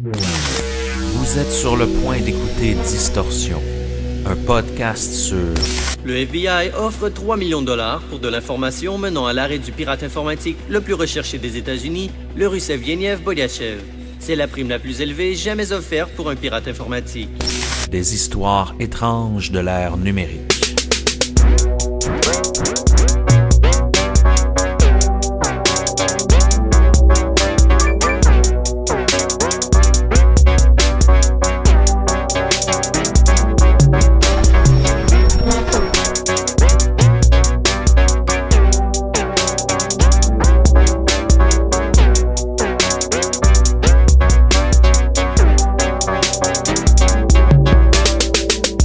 Vous êtes sur le point d'écouter Distorsion, un podcast sur... Le FBI offre 3 millions de dollars pour de l'information menant à l'arrêt du pirate informatique le plus recherché des États-Unis, le russe Evgueniev Bolyatchev. C'est la prime la plus élevée jamais offerte pour un pirate informatique. Des histoires étranges de l'ère numérique.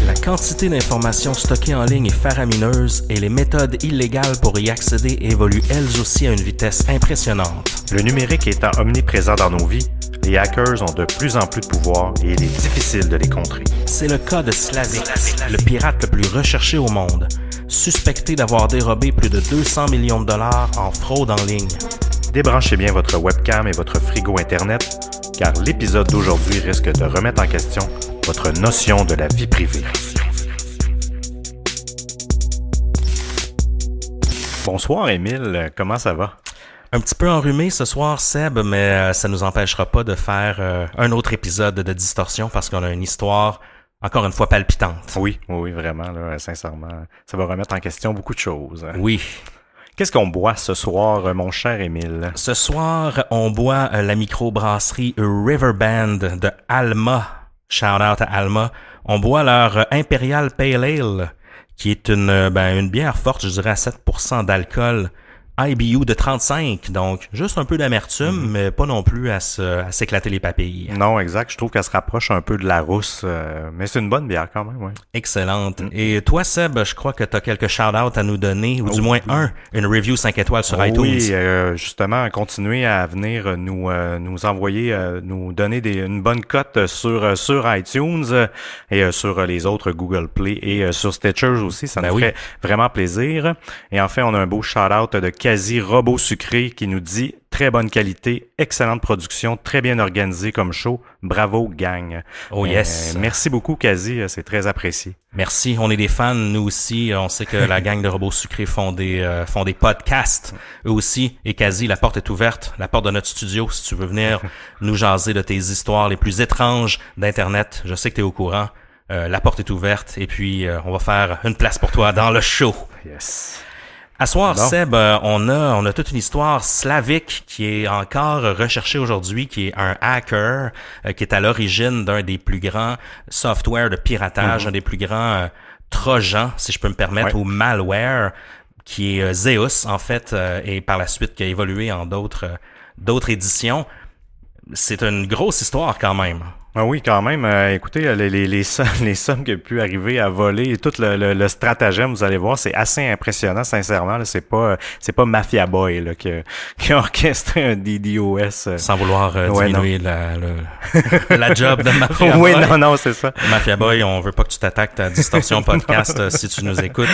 La quantité d'informations stockées en ligne est faramineuse et les méthodes illégales pour y accéder évoluent elles aussi à une vitesse impressionnante. Le numérique étant omniprésent dans nos vies, les hackers ont de plus en plus de pouvoir et il est difficile de les contrer. C'est le cas de Slavik, le pirate le plus recherché au monde, suspecté d'avoir dérobé plus de 200 millions de dollars en fraude en ligne. Débranchez bien votre webcam et votre frigo Internet, car l'épisode d'aujourd'hui risque de remettre en question votre notion de la vie privée. Bonsoir Émile, comment ça va? Un petit peu enrhumé ce soir, Seb, mais ça nous empêchera pas de faire un autre épisode de Distorsion parce qu'on a une histoire, encore une fois, palpitante. Oui, vraiment, là, sincèrement. Ça va remettre en question beaucoup de choses. Oui. Qu'est-ce qu'on boit ce soir, mon cher Émile? Ce soir, on boit la microbrasserie Riverband de Alma. Shout out à Alma. On boit leur Imperial Pale Ale, qui est une bière forte, je dirais à 7% d'alcool, IBU de 35, donc juste un peu d'amertume, mais pas non plus à s'éclater les papilles. Non, exact. Je trouve qu'elle se rapproche un peu de la rousse, mais c'est une bonne bière quand même, oui. Excellente. Et toi, Seb, je crois que tu as quelques shout-outs à nous donner, ou du moins une review 5 étoiles sur iTunes. Oui, justement, continuez à venir nous envoyer, nous donner une bonne cote sur iTunes et sur les autres Google Play et sur Stitcher aussi. Ça nous ferait vraiment plaisir. Et enfin, on a un beau shout-out de Quasi Robot Sucré qui nous dit « Très bonne qualité, excellente production, très bien organisé comme show. Bravo, gang. » Oh yes! Merci beaucoup, Quasi, c'est très apprécié. Merci, on est des fans, nous aussi. On sait que la gang de Robots Sucrés font des podcasts, eux aussi. Et Quasi, la porte est ouverte, la porte de notre studio, si tu veux venir nous jaser de tes histoires les plus étranges d'Internet. Je sais que tu es au courant. La porte est ouverte et puis on va faire une place pour toi dans le show. Yes! À soir, Seb, on a toute une histoire. Slavik, qui est encore recherché aujourd'hui, qui est un hacker, qui est à l'origine d'un des plus grands softwares de piratage, un des plus grands trojans, si je peux me permettre, ou malwares, qui est Zeus, en fait, et par la suite qui a évolué en d'autres éditions. C'est une grosse histoire quand même. Ah oui, quand même. Écoutez, les sommes qui ont pu arriver à voler et tout le stratagème, vous allez voir, c'est assez impressionnant, sincèrement. Là, c'est pas Mafia Boy là, qui a orchestré un DDoS. Sans vouloir diminuer la job de Mafia Boy. Oui, non, c'est ça. Mafia Boy, on veut pas que tu t'attaques à Distorsion Podcast si tu nous écoutes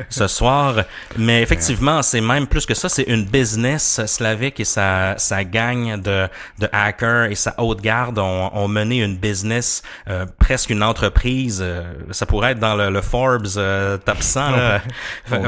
ce soir. Mais effectivement, c'est même plus que ça. C'est une business. Slavik et sa gang de hackers et sa haute garde ont mené une business, presque une entreprise, ça pourrait être dans le Forbes top 100 là,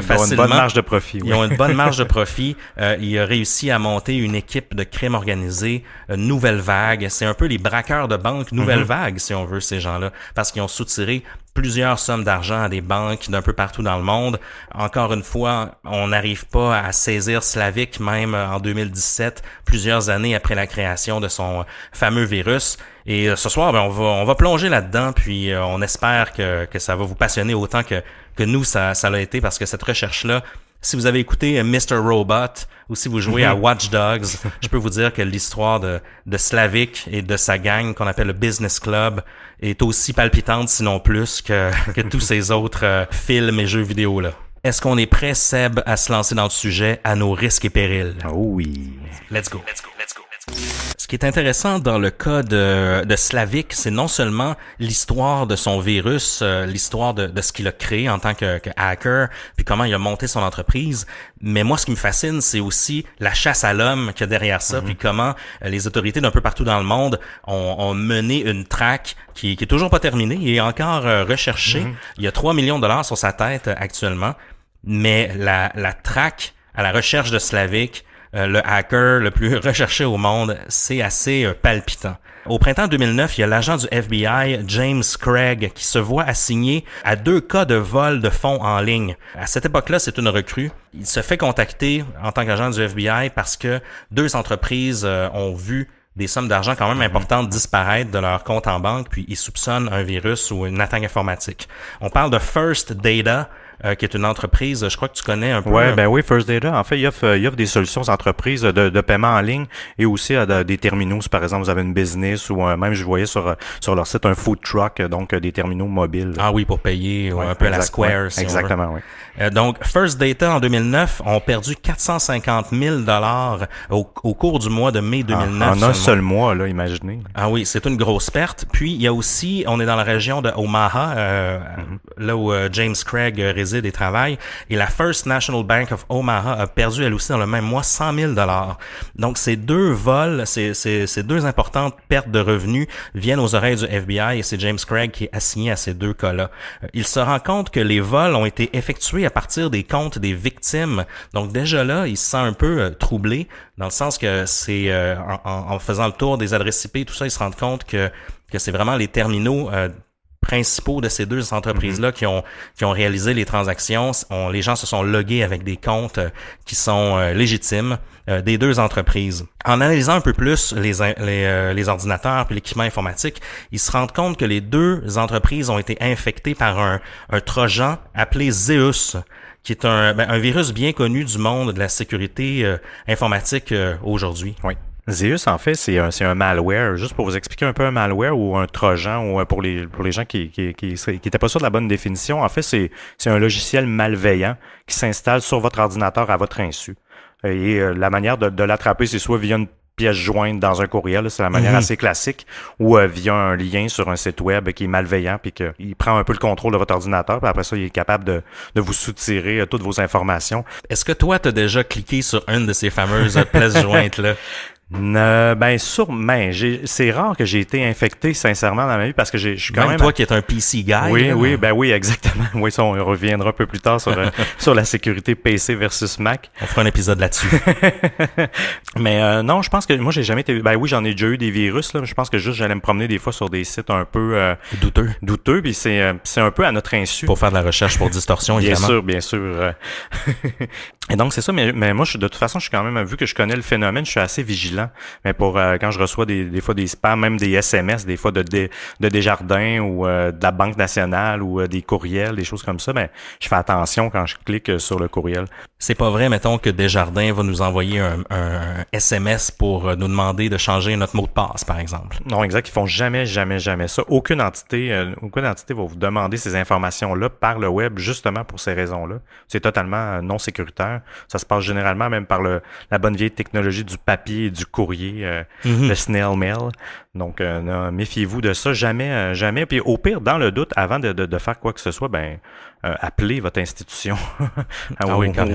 facilement. Ils ont une bonne marge de profit. Oui. Ils ont une bonne marge de profit. Il a réussi à monter une équipe de crime organisé, nouvelle vague. C'est un peu les braqueurs de banque nouvelle vague, si on veut, ces gens-là, parce qu'ils ont soutiré plusieurs sommes d'argent à des banques d'un peu partout dans le monde. Encore une fois, on n'arrive pas à saisir Slavik, même en 2017, plusieurs années après la création de son fameux virus. Et ce soir, on va plonger là-dedans, puis on espère que ça va vous passionner autant que nous, ça l'a été, parce que cette recherche-là, si vous avez écouté Mr. Robot ou si vous jouez à Watch Dogs, je peux vous dire que l'histoire de Slavik et de sa gang qu'on appelle le Business Club est aussi palpitante, sinon plus, que tous ces autres films et jeux vidéo là. Est-ce qu'on est prêt, Seb, à se lancer dans le sujet à nos risques et périls? Oh oui. Let's go. Ce qui est intéressant dans le cas de Slavik, c'est non seulement l'histoire de son virus, l'histoire de ce qu'il a créé en tant que hacker, puis comment il a monté son entreprise, mais moi, ce qui me fascine, c'est aussi la chasse à l'homme qu'il y a derrière ça, puis comment les autorités d'un peu partout dans le monde ont mené une traque qui est toujours pas terminée et est encore recherchée. Il y a 3 millions de dollars sur sa tête actuellement, mais la traque à la recherche de Slavik, le hacker le plus recherché au monde, c'est assez palpitant. Au printemps 2009, il y a l'agent du FBI, James Craig, qui se voit assigné à 2 cas de vol de fonds en ligne. À cette époque-là, c'est une recrue. Il se fait contacter en tant qu'agent du FBI parce que 2 entreprises ont vu des sommes d'argent quand même importantes disparaître de leur compte en banque, puis ils soupçonnent un virus ou une attaque informatique. On parle de First Data, qui est une entreprise, je crois que tu connais un peu. Ouais, ben oui, First Data, en fait, il offre des solutions aux entreprises de paiement en ligne et aussi des terminaux. Si par exemple vous avez une business ou même je voyais sur leur site un food truck, donc des terminaux mobiles. Ah oui, pour payer un peu à la Square. Ouais, si exactement, oui. Donc, First Data en 2009 ont perdu 450 000 $ au cours du mois de mai 2009. En un seul mois, là, imaginez. Ah oui, c'est une grosse perte. Puis, il y a aussi, on est dans la région de Omaha, là où James Craig réside et travaille, et la First National Bank of Omaha a perdu, elle aussi, dans le même mois, 100 000 $. Donc, ces 2 vols, ces 2 importantes pertes de revenus viennent aux oreilles du FBI et c'est James Craig qui est assigné à ces 2 cas-là. Il se rend compte que les vols ont été effectués à partir des comptes des victimes. Donc, déjà là, il se sent un peu troublé, dans le sens que c'est en faisant le tour des adresses IP, tout ça, il se rend compte que c'est vraiment les terminaux principaux de ces 2 entreprises-là qui ont réalisé les transactions. Les gens se sont logués avec des comptes qui sont légitimes des 2 entreprises. En analysant un peu plus les ordinateurs puis l'équipement informatique, ils se rendent compte que les 2 entreprises ont été infectées par un trojan appelé Zeus, qui est un virus bien connu du monde de la sécurité informatique aujourd'hui. Oui. Zeus, en fait, c'est un malware. Juste pour vous expliquer un peu un malware ou un trojan, ou pour les gens qui étaient pas sûrs de la bonne définition, en fait, c'est un logiciel malveillant qui s'installe sur votre ordinateur à votre insu. Et la manière de l'attraper, c'est soit via une pièce jointe dans un courriel, c'est la manière assez classique, ou via un lien sur un site web qui est malveillant, puis qu'il prend un peu le contrôle de votre ordinateur, puis après ça, il est capable de vous soutirer toutes vos informations. Est-ce que toi, tu as déjà cliqué sur une de ces fameuses pièces jointes-là? Ben sûrement. C'est rare que j'ai été infecté sincèrement dans ma vie parce que je suis quand même toi qui es un PC guy. Oui, exactement. Oui, ça, on reviendra un peu plus tard sur la sécurité PC versus Mac. On fera un épisode là-dessus. Mais non, je pense que moi j'ai jamais été. Ben oui, j'en ai déjà eu des virus là. Je pense que juste j'allais me promener des fois sur des sites un peu douteux, puis c'est un peu à notre insu. Pour faire de la recherche pour distorsion, évidemment. Bien sûr. Et donc c'est ça. Mais moi, de toute façon, je suis quand même, vu que je connais le phénomène, je suis assez vigilant. Mais pour quand je reçois des fois des spams, même des SMS, des fois de Desjardins ou de la Banque nationale ou des courriels, des choses comme ça, ben je fais attention quand je clique sur le courriel. C'est pas vrai, mettons, que Desjardins va nous envoyer un SMS pour nous demander de changer notre mot de passe, par exemple. Non, exact. Ils font jamais ça. Aucune entité va vous demander ces informations-là par le web, justement pour ces raisons-là. C'est totalement non sécuritaire. Ça se passe généralement même par la bonne vieille technologie du papier et du courrier, le snail mail. Donc, méfiez-vous de ça. Jamais. Puis au pire, dans le doute, avant de faire quoi que ce soit, appelez votre institution.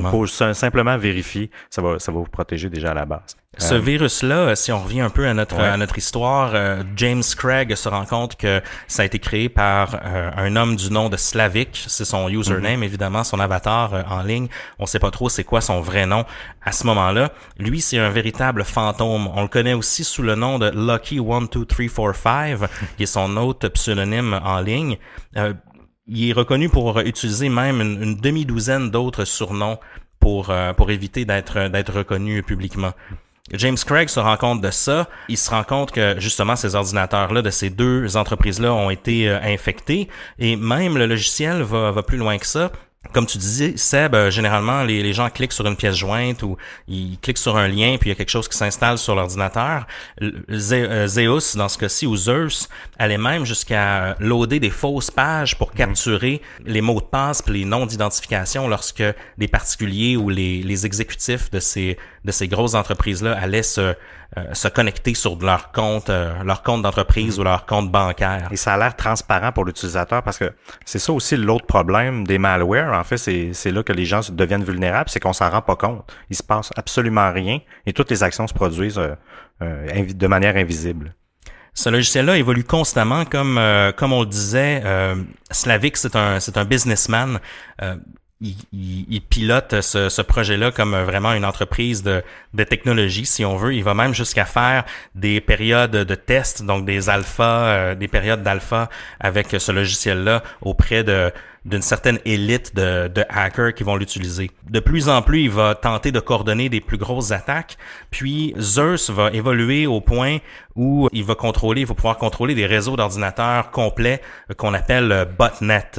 Pour simplement vérifier. Ça va vous protéger déjà à la base. Ce virus-là, si on revient un peu à notre histoire, James Craig se rend compte que ça a été créé par un homme du nom de Slavik. C'est son username, évidemment, son avatar en ligne. On sait pas trop c'est quoi son vrai nom à ce moment-là. Lui, c'est un véritable fantôme. On le connaît aussi sous le nom de Lucky12345, qui est son autre pseudonyme en ligne. Il est reconnu pour utiliser même une demi-douzaine d'autres surnoms pour éviter d'être reconnu publiquement. James Craig se rend compte de ça. Il se rend compte que, justement, ces ordinateurs-là de ces 2 entreprises-là ont été infectés. Et même le logiciel va plus loin que ça. Comme tu disais, Seb, généralement, les gens cliquent sur une pièce jointe ou ils cliquent sur un lien puis il y a quelque chose qui s'installe sur l'ordinateur. Zeus, dans ce cas-ci, ou Zeus, allait même jusqu'à loader des fausses pages pour capturer les mots de passe puis les noms d'identification lorsque des particuliers ou les exécutifs de ces de ces grosses entreprises-là allaient se connecter sur leur compte d'entreprise ou leur compte bancaire. Et ça a l'air transparent pour l'utilisateur parce que c'est ça aussi l'autre problème des malwares. En fait, c'est là que les gens deviennent vulnérables, c'est qu'on s'en rend pas compte. Il se passe absolument rien et toutes les actions se produisent de manière invisible. Ce logiciel-là évolue constamment, comme on le disait. Slavik, c'est un businessman. Il pilote ce projet-là comme vraiment une entreprise de technologie, si on veut. Il va même jusqu'à faire des périodes de tests, donc des périodes d'alpha avec ce logiciel-là auprès d'une certaine élite de hackers qui vont l'utiliser. De plus en plus, il va tenter de coordonner des plus grosses attaques, puis Zeus va évoluer au point où il va pouvoir contrôler des réseaux d'ordinateurs complets qu'on appelle botnet.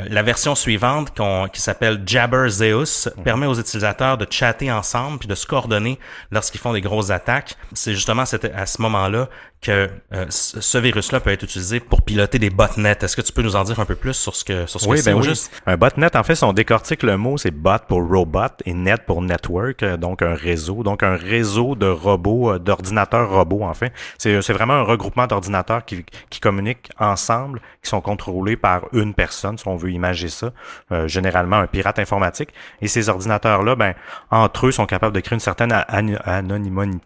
La version suivante, qui s'appelle GameOverZeus, permet aux utilisateurs de chatter ensemble puis de se coordonner lorsqu'ils font des grosses attaques. C'est justement à ce moment-là que ce virus-là peut être utilisé pour piloter des botnets. Est-ce que tu peux nous en dire un peu plus sur ce que c'est au juste? Un botnet, en fait, si on décortique le mot, c'est bot pour robot et net pour network, donc un réseau. Donc un réseau de robots, d'ordinateurs robots, en fait. C'est vraiment un regroupement d'ordinateurs qui communiquent ensemble, qui sont contrôlés par une personne, si on veut imager ça, généralement un pirate informatique. Et ces ordinateurs-là, entre eux, sont capables de créer une certaine anonymité.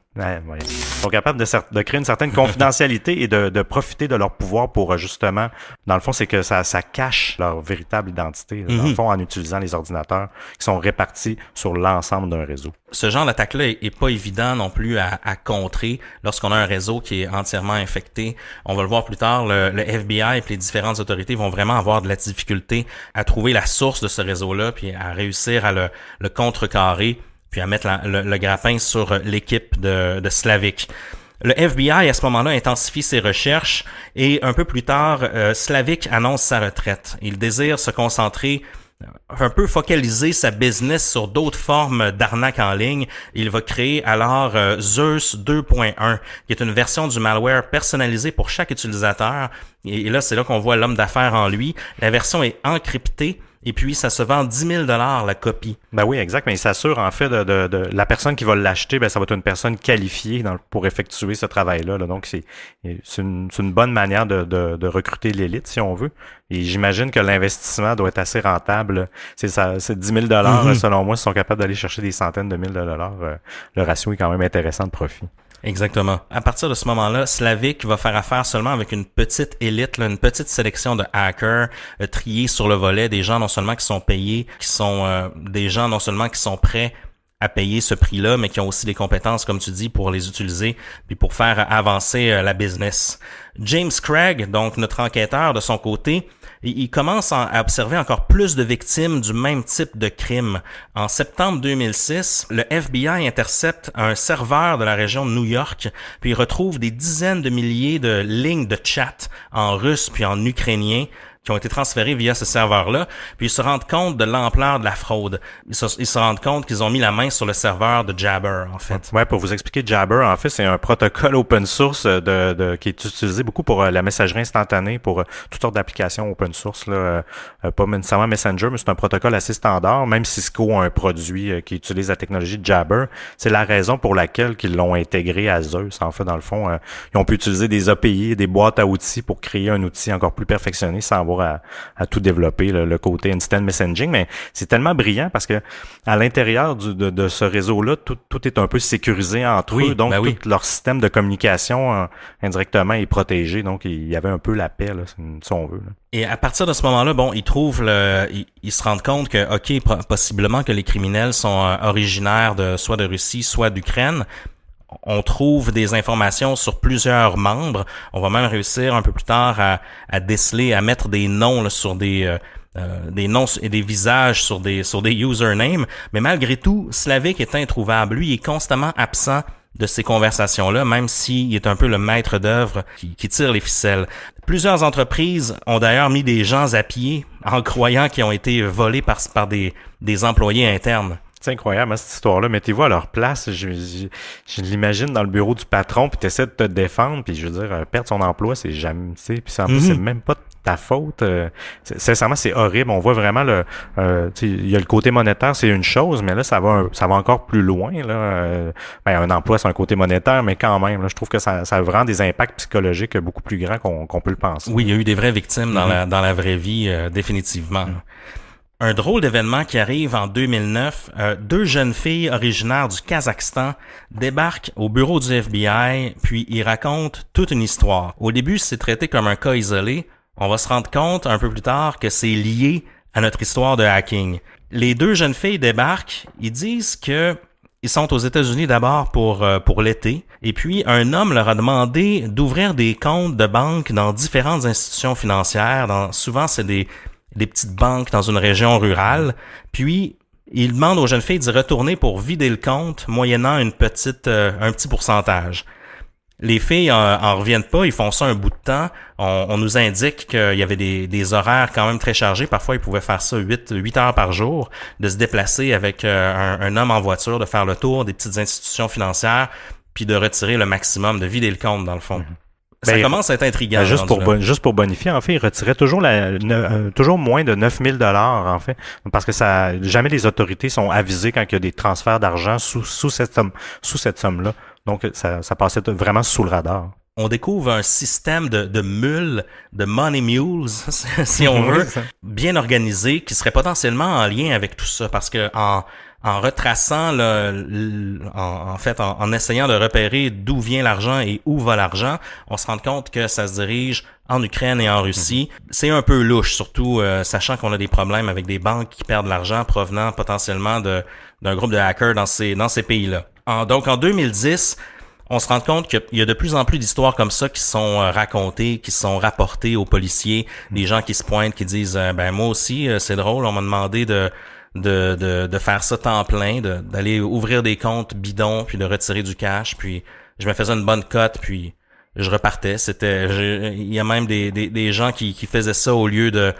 Sont capables de créer une certaine confidentialité et de profiter de leur pouvoir pour justement, dans le fond, c'est que ça cache leur véritable identité, dans le fond, en utilisant les ordinateurs qui sont répartis sur l'ensemble d'un réseau. Ce genre d'attaque-là est pas évident non plus à contrer lorsqu'on a un réseau qui est entièrement infecté. On va le voir plus tard, le FBI et les différentes autorités vont vraiment avoir de la difficulté à trouver la source de ce réseau-là puis à réussir à le contrecarrer puis à mettre le grappin sur l'équipe de Slavik. Le FBI, à ce moment-là, intensifie ses recherches et un peu plus tard, Slavik annonce sa retraite. Il désire se concentrer, un peu focaliser sa business sur d'autres formes d'arnaque en ligne. Il va créer alors Zeus 2.1, qui est une version du malware personnalisé pour chaque utilisateur. Et là, c'est là qu'on voit l'homme d'affaires en lui. La version est encryptée. Et puis, ça se vend 10 000 $ la copie. Ben oui, exact. Mais il s'assure, en fait, de la personne qui va l'acheter, ça va être une personne qualifiée pour effectuer ce travail-là. Donc, c'est une bonne manière de recruter l'élite, si on veut. Et j'imagine que l'investissement doit être assez rentable. C'est 10 000 $. Selon moi, ils sont capables d'aller chercher des centaines de milliers de dollars. Le ratio est quand même intéressant de profit. Exactement. À partir de ce moment-là, Slavik va faire affaire seulement avec une petite élite, une petite sélection de hackers triés sur le volet, des gens non seulement qui sont payés, des gens non seulement qui sont prêts à payer ce prix-là, mais qui ont aussi des compétences, comme tu dis, pour les utiliser puis pour faire avancer la business. James Craig, donc notre enquêteur de son côté, il commence à observer encore plus de victimes du même type de crime. En septembre 2006, le FBI intercepte un serveur de la région de New York, puis il retrouve des dizaines de milliers de lignes de chat en russe puis en ukrainien qui ont été transférés via ce serveur-là, puis ils se rendent compte de l'ampleur de la fraude. Ils se rendent compte qu'ils ont mis la main sur le serveur de Jabber, en fait. Ouais, pour vous expliquer, Jabber, en fait, c'est un protocole open source qui est utilisé beaucoup pour la messagerie instantanée, pour toutes sortes d'applications open source, là, pas nécessairement Messenger, mais c'est un protocole assez standard. Même Cisco a un produit qui utilise la technologie de Jabber. C'est la raison pour laquelle ils l'ont intégré à Zeus. En fait, dans le fond, ils ont pu utiliser des API, des boîtes à outils pour créer un outil encore plus perfectionné sans avoir à tout développer, le côté instant messaging, mais c'est tellement brillant parce que à l'intérieur de ce réseau-là, tout est un peu sécurisé entre eux, donc tout leur système de communication indirectement est protégé, donc il y avait un peu la paix, là, si on veut. Là. Et à partir de ce moment-là, ils se rendent compte que, possiblement que les criminels sont originaires soit de Russie, soit d'Ukraine. On trouve des informations sur plusieurs membres. On va même réussir un peu plus tard à déceler, à mettre des noms là, sur des noms et des visages sur des usernames. Mais malgré tout, Slavik est introuvable. Lui, il est constamment absent de ces conversations-là, même s'il est un peu le maître d'œuvre qui tire les ficelles. Plusieurs entreprises ont d'ailleurs mis des gens à pied en croyant qu'ils ont été volés par des employés internes. C'est incroyable, hein, cette histoire-là. Mettez-vous à leur place. Je l'imagine dans le bureau du patron, puis tu essaies de te défendre, puis je veux dire, perdre son emploi, c'est jamais, tu sais, puis en plus, c'est même pas de ta faute. Sincèrement, c'est horrible. On voit vraiment il y a le côté monétaire, c'est une chose, mais là, ça va encore plus loin, là. Un emploi, c'est un côté monétaire, mais quand même, là, je trouve que ça a vraiment des impacts psychologiques beaucoup plus grands qu'on peut le penser. Oui, il y a eu des vraies victimes dans la vraie vie, définitivement. Un drôle d'événement qui arrive en 2009, deux jeunes filles originaires du Kazakhstan débarquent au bureau du FBI, puis ils racontent toute une histoire. Au début, c'est traité comme un cas isolé. On va se rendre compte un peu plus tard que c'est lié à notre histoire de hacking. Les deux jeunes filles débarquent, ils disent que ils sont aux États-Unis d'abord pour l'été, et puis un homme leur a demandé d'ouvrir des comptes de banque dans différentes institutions financières. Souvent, c'est des petites banques dans une région rurale. Puis, il demande aux jeunes filles d'y retourner pour vider le compte, moyennant un petit pourcentage. Les filles en reviennent pas, ils font ça un bout de temps. On nous indique qu'il y avait des horaires quand même très chargés. Parfois, ils pouvaient faire ça 8 heures par jour, de se déplacer avec un homme en voiture, de faire le tour des petites institutions financières, puis de retirer le maximum, de vider le compte, dans le fond. Ça commence à être intriguant. Juste pour bonifier, en fait, ils retiraient toujours toujours moins de 9 000 $, en fait, parce que jamais les autorités sont avisées quand il y a des transferts d'argent sous cette somme-là. Donc, ça passait vraiment sous le radar. On découvre un système de mules, de money mules, si on veut, bien organisé, qui serait potentiellement en lien avec tout ça, parce que en retraçant, en essayant de repérer d'où vient l'argent et où va l'argent, on se rend compte que ça se dirige en Ukraine et en Russie. C'est un peu louche, surtout sachant qu'on a des problèmes avec des banques qui perdent de l'argent provenant potentiellement d'un groupe de hackers dans ces pays-là. Donc en 2010, on se rend compte qu'il y a de plus en plus d'histoires comme ça qui sont racontées, qui sont rapportées aux policiers, des gens qui se pointent, qui disent moi aussi, c'est drôle, on m'a demandé de faire ça temps plein, d'aller ouvrir des comptes bidons, puis de retirer du cash, puis je me faisais une bonne cote, puis je repartais. Il y a même des gens qui faisaient ça au lieu de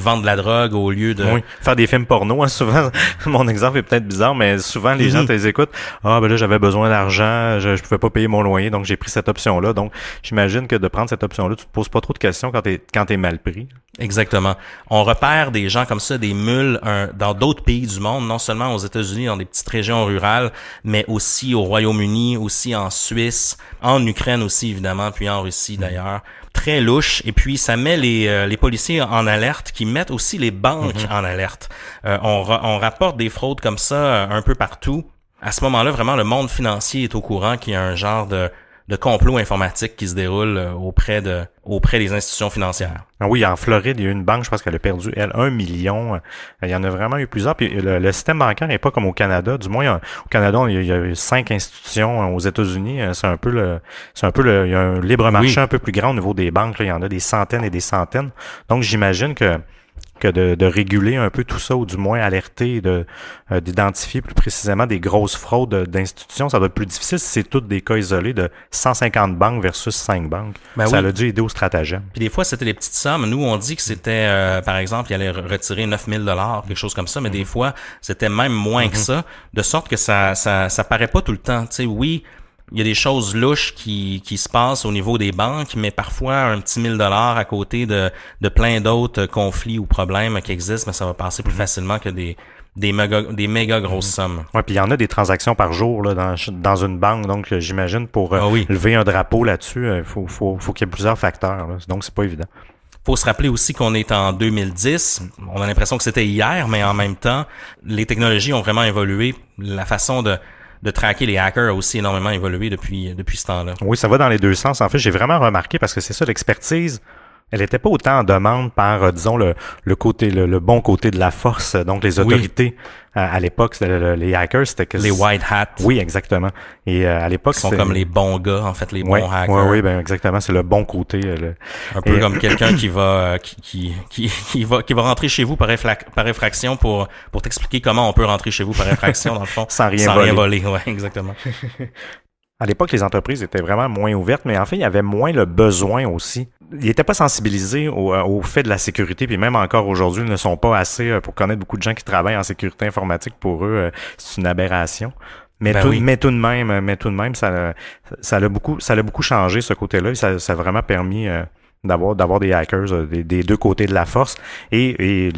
vendre de la drogue, au lieu de faire des films porno, hein, souvent. Mon exemple est peut-être bizarre, mais souvent les gens te les écoutent. Ah ben là j'avais besoin d'argent, je pouvais pas payer mon loyer, donc j'ai pris cette option-là. Donc j'imagine que de prendre cette option-là, tu te poses pas trop de questions quand t'es mal pris. Exactement. On repère des gens comme ça, des mules, dans d'autres pays du monde, non seulement aux États-Unis, dans des petites régions rurales, mais aussi au Royaume-Uni, aussi en Suisse, en Ukraine aussi évidemment, puis en Russie d'ailleurs. Très louche, et puis ça met les policiers en alerte, qui mettent aussi les banques en alerte. On rapporte des fraudes comme ça un peu partout. À ce moment-là, vraiment, le monde financier est au courant qu'il y a un genre de complot informatique qui se déroule auprès des institutions financières. Ah oui, en Floride, il y a eu une banque, je pense qu'elle a perdu, 1 million. Il y en a vraiment eu plusieurs. Puis le système bancaire n'est pas comme au Canada. Du moins, au Canada, il y a eu 5 institutions. Aux États-Unis, il y a un libre marché un peu plus grand au niveau des banques. Là, il y en a des centaines et des centaines. Donc, j'imagine que de réguler un peu tout ça, ou du moins alerter, d'identifier plus précisément des grosses fraudes d'institutions, ça doit être plus difficile si c'est toutes des cas isolés de 150 banques versus 5 banques. Ça a dû aider au stratagème. Puis des fois, c'était des petites sommes. Nous, on dit que c'était, par exemple, il allait retirer 9 000 $, quelque chose comme ça, mais des fois, c'était même moins que ça, de sorte que ça paraît pas tout le temps. Tu sais, oui, il y a des choses louches qui se passent au niveau des banques, mais parfois un petit 1 000 $ à côté de plein d'autres conflits ou problèmes qui existent, mais ça va passer plus facilement que des méga grosses sommes. Ouais, puis il y en a des transactions par jour là dans une banque, donc j'imagine pour lever un drapeau là-dessus, faut qu'il y ait plusieurs facteurs, là, donc c'est pas évident. Faut se rappeler aussi qu'on est en 2010. On a l'impression que c'était hier, mais en même temps, les technologies ont vraiment évolué. La façon de traquer les hackers a aussi énormément évolué depuis ce temps-là. Oui, ça va dans les deux sens. En fait, j'ai vraiment remarqué, parce que c'est ça, l'expertise, elle était pas autant en demande par, disons, le bon côté de la force. Donc, les autorités, à l'époque, les hackers, c'était que... Les white hats. Oui, exactement. Et à l'époque, ils sont comme les bons gars, en fait, les bons hackers. Oui, ben exactement, c'est le bon côté. Un peu comme quelqu'un qui va rentrer chez vous par effraction pour t'expliquer comment on peut rentrer chez vous par effraction, dans le fond. Sans rien voler. Ouais, exactement. À l'époque, les entreprises étaient vraiment moins ouvertes, mais en fait, il y avait moins le besoin aussi ils n'étaient pas sensibilisés au fait de la sécurité, puis même encore aujourd'hui, ils ne sont pas assez pour connaître beaucoup de gens qui travaillent en sécurité informatique. Pour eux, c'est une aberration. Mais tout de même, ça l'a beaucoup changé ce côté-là. Et ça a vraiment permis d'avoir des hackers des deux côtés de la force. Et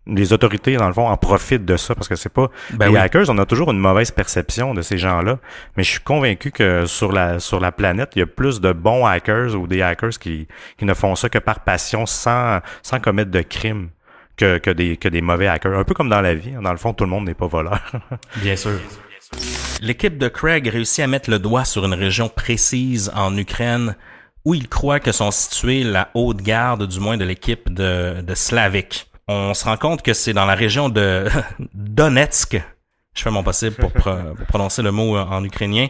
les autorités, dans le fond, en profitent de ça parce que c'est pas les hackers, on a toujours une mauvaise perception de ces gens-là. Mais je suis convaincu que sur la planète, il y a plus de bons hackers ou des hackers qui ne font ça que par passion sans commettre de crimes que des mauvais hackers. Un peu comme dans la vie. Dans le fond, tout le monde n'est pas voleur. Bien sûr. L'équipe de Craig réussit à mettre le doigt sur une région précise en Ukraine où il croit que sont situées la haute garde, du moins de l'équipe de Slavik. On se rend compte que c'est dans la région de Donetsk. Je fais mon possible pour prononcer le mot en ukrainien.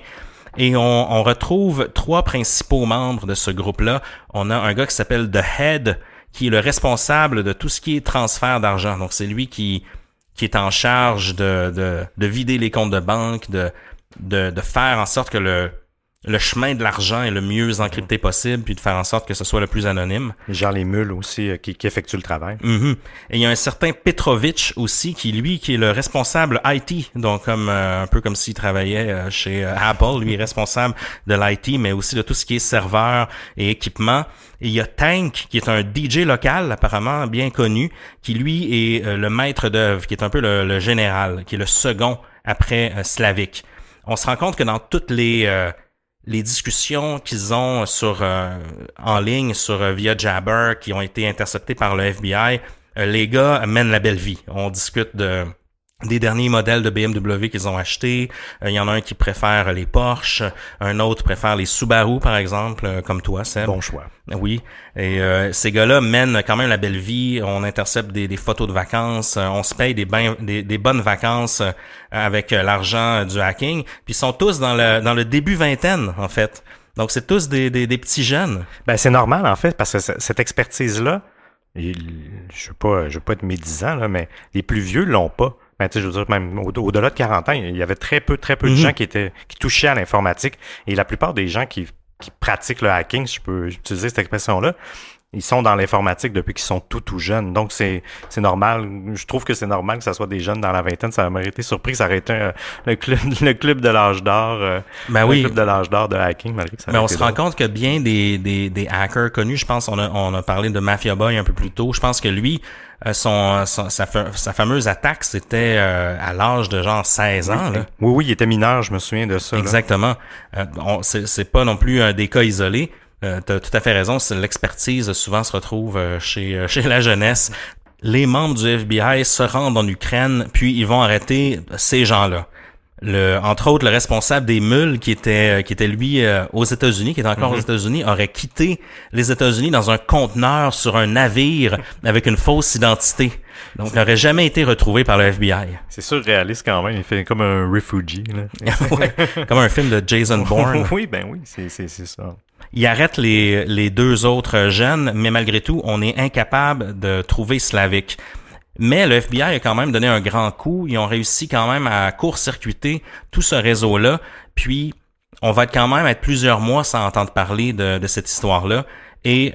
Et on retrouve 3 principaux membres de ce groupe-là. On a un gars qui s'appelle The Head, qui est le responsable de tout ce qui est transfert d'argent. Donc, c'est lui qui est en charge de vider les comptes de banque, de faire en sorte que le chemin de l'argent est le mieux encrypté possible, puis de faire en sorte que ce soit le plus anonyme. Genre les mules aussi qui effectuent le travail. Mm-hmm. Et il y a un certain Petrovitch aussi qui est le responsable IT, donc un peu comme s'il travaillait chez Apple. Lui est responsable de l'IT, mais aussi de tout ce qui est serveur et équipement. Et il y a Tank, qui est un DJ local, apparemment bien connu, qui lui est le maître d'œuvre, qui est un peu le général, qui est le second après Slavik. On se rend compte que dans toutes les discussions qu'ils ont en ligne via Jabber, qui ont été interceptées par le FBI, les gars mènent la belle vie. On discute des derniers modèles de BMW qu'ils ont achetés. Il y en a un qui préfère les Porsche, un autre préfère les Subaru, par exemple, comme toi, Seb. Bon choix. Oui. Et ces gars-là mènent quand même la belle vie. On intercepte des photos de vacances. On se paye des bonnes vacances avec l'argent du hacking. Puis ils sont tous dans le début vingtaine, en fait. Donc c'est tous des petits jeunes. Ben c'est normal, en fait, parce que cette expertise-là, je veux pas être médisant, là, mais les plus vieux l'ont pas. Ben, tu sais, je veux dire, même au-delà de 40 ans, il y avait très peu de gens qui touchaient à l'informatique. Et la plupart des gens qui pratiquent le hacking, si je peux utiliser cette expression-là, ils sont dans l'informatique depuis qu'ils sont tout jeunes. Donc, c'est normal. Je trouve que c'est normal que ça soit des jeunes dans la vingtaine. Ça m'a été surpris que ça aurait été le club de l'âge d'or. Le club de l'âge d'or de hacking, malgré que ça. Mais on se rend compte que bien des hackers connus, je pense, on a parlé de Mafia Boy un peu plus tôt. Je pense que lui, sa fameuse attaque, c'était à l'âge de genre 16 ans. Là. Oui, il était mineur, je me souviens de ça. Exactement. C'est pas non plus des cas isolés. T'as tout à fait raison, l'expertise souvent se retrouve chez la jeunesse. Les membres du FBI se rendent en Ukraine, puis ils vont arrêter ces gens-là. Entre autres, le responsable des mules qui était lui aux États-Unis, qui est encore aux États-Unis, aurait quitté les États-Unis dans un conteneur sur un navire avec une fausse identité. Donc, il n'aurait jamais été retrouvé par le FBI. C'est surréaliste quand même. Il fait comme un refugee, là. Ouais, comme un film de Jason Bourne. Oui, c'est ça. Il arrête les 2 autres jeunes, mais malgré tout, on est incapable de trouver Slavik. Mais le FBI a quand même donné un grand coup. Ils ont réussi quand même à court-circuiter tout ce réseau-là. Puis, on va quand même être plusieurs mois sans entendre parler de cette histoire-là. Et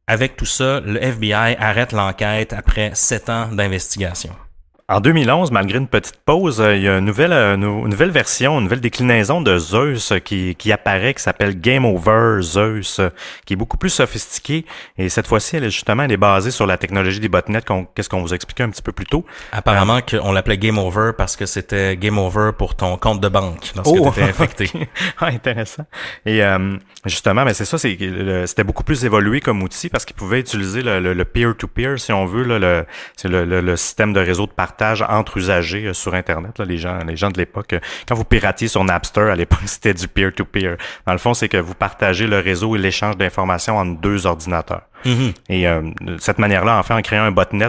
avec tout ça, le FBI arrête l'enquête après 7 ans d'investigation. En 2011, malgré une petite pause, il y a une nouvelle version, une nouvelle déclinaison de Zeus qui apparaît, qui s'appelle GameOverZeus, qui est beaucoup plus sophistiquée. Et cette fois-ci, elle est basée sur la technologie des botnets, qu'est-ce qu'on vous expliquait un petit peu plus tôt. Apparemment qu'on l'appelait Game Over parce que c'était Game Over pour ton compte de banque lorsque tu étais infecté. Okay. Ah, intéressant. Et justement, mais c'est ça, c'était beaucoup plus évolué comme outil parce qu'il pouvait utiliser le peer-to-peer, si on veut, là, c'est le système de réseau de partage entre usagers sur Internet, là, les gens de l'époque. Quand vous piratiez sur Napster, à l'époque, c'était du peer-to-peer. Dans le fond, c'est que vous partagez le réseau et l'échange d'informations entre 2 ordinateurs. Mm-hmm. Et de cette manière-là, en fait, en créant un botnet,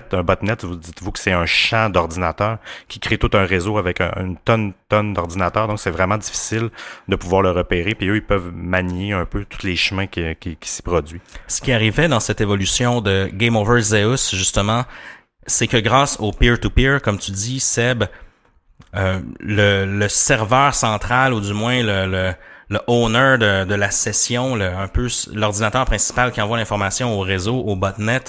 vous dites-vous que c'est un champ d'ordinateurs qui crée tout un réseau avec une tonne d'ordinateurs. Donc, c'est vraiment difficile de pouvoir le repérer. Puis eux, ils peuvent manier un peu tous les chemins qui s'y produisent. Ce qui arrivait dans cette évolution de GameOverZeus, justement, c'est que grâce au peer-to-peer, comme tu dis, Seb, le serveur central, ou du moins le owner de la session, un peu l'ordinateur principal qui envoie l'information au réseau, au botnet,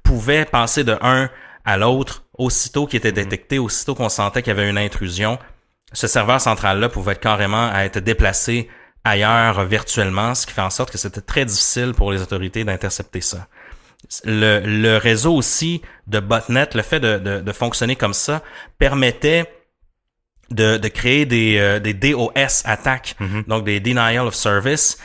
pouvait passer de un à l'autre aussitôt qu'il était détecté, aussitôt qu'on sentait qu'il y avait une intrusion. Ce serveur central-là pouvait carrément être déplacé ailleurs virtuellement, ce qui fait en sorte que c'était très difficile pour les autorités d'intercepter ça. Le réseau aussi de botnet, le fait de fonctionner comme ça, permettait de créer des DOS attaques, donc des denial of service.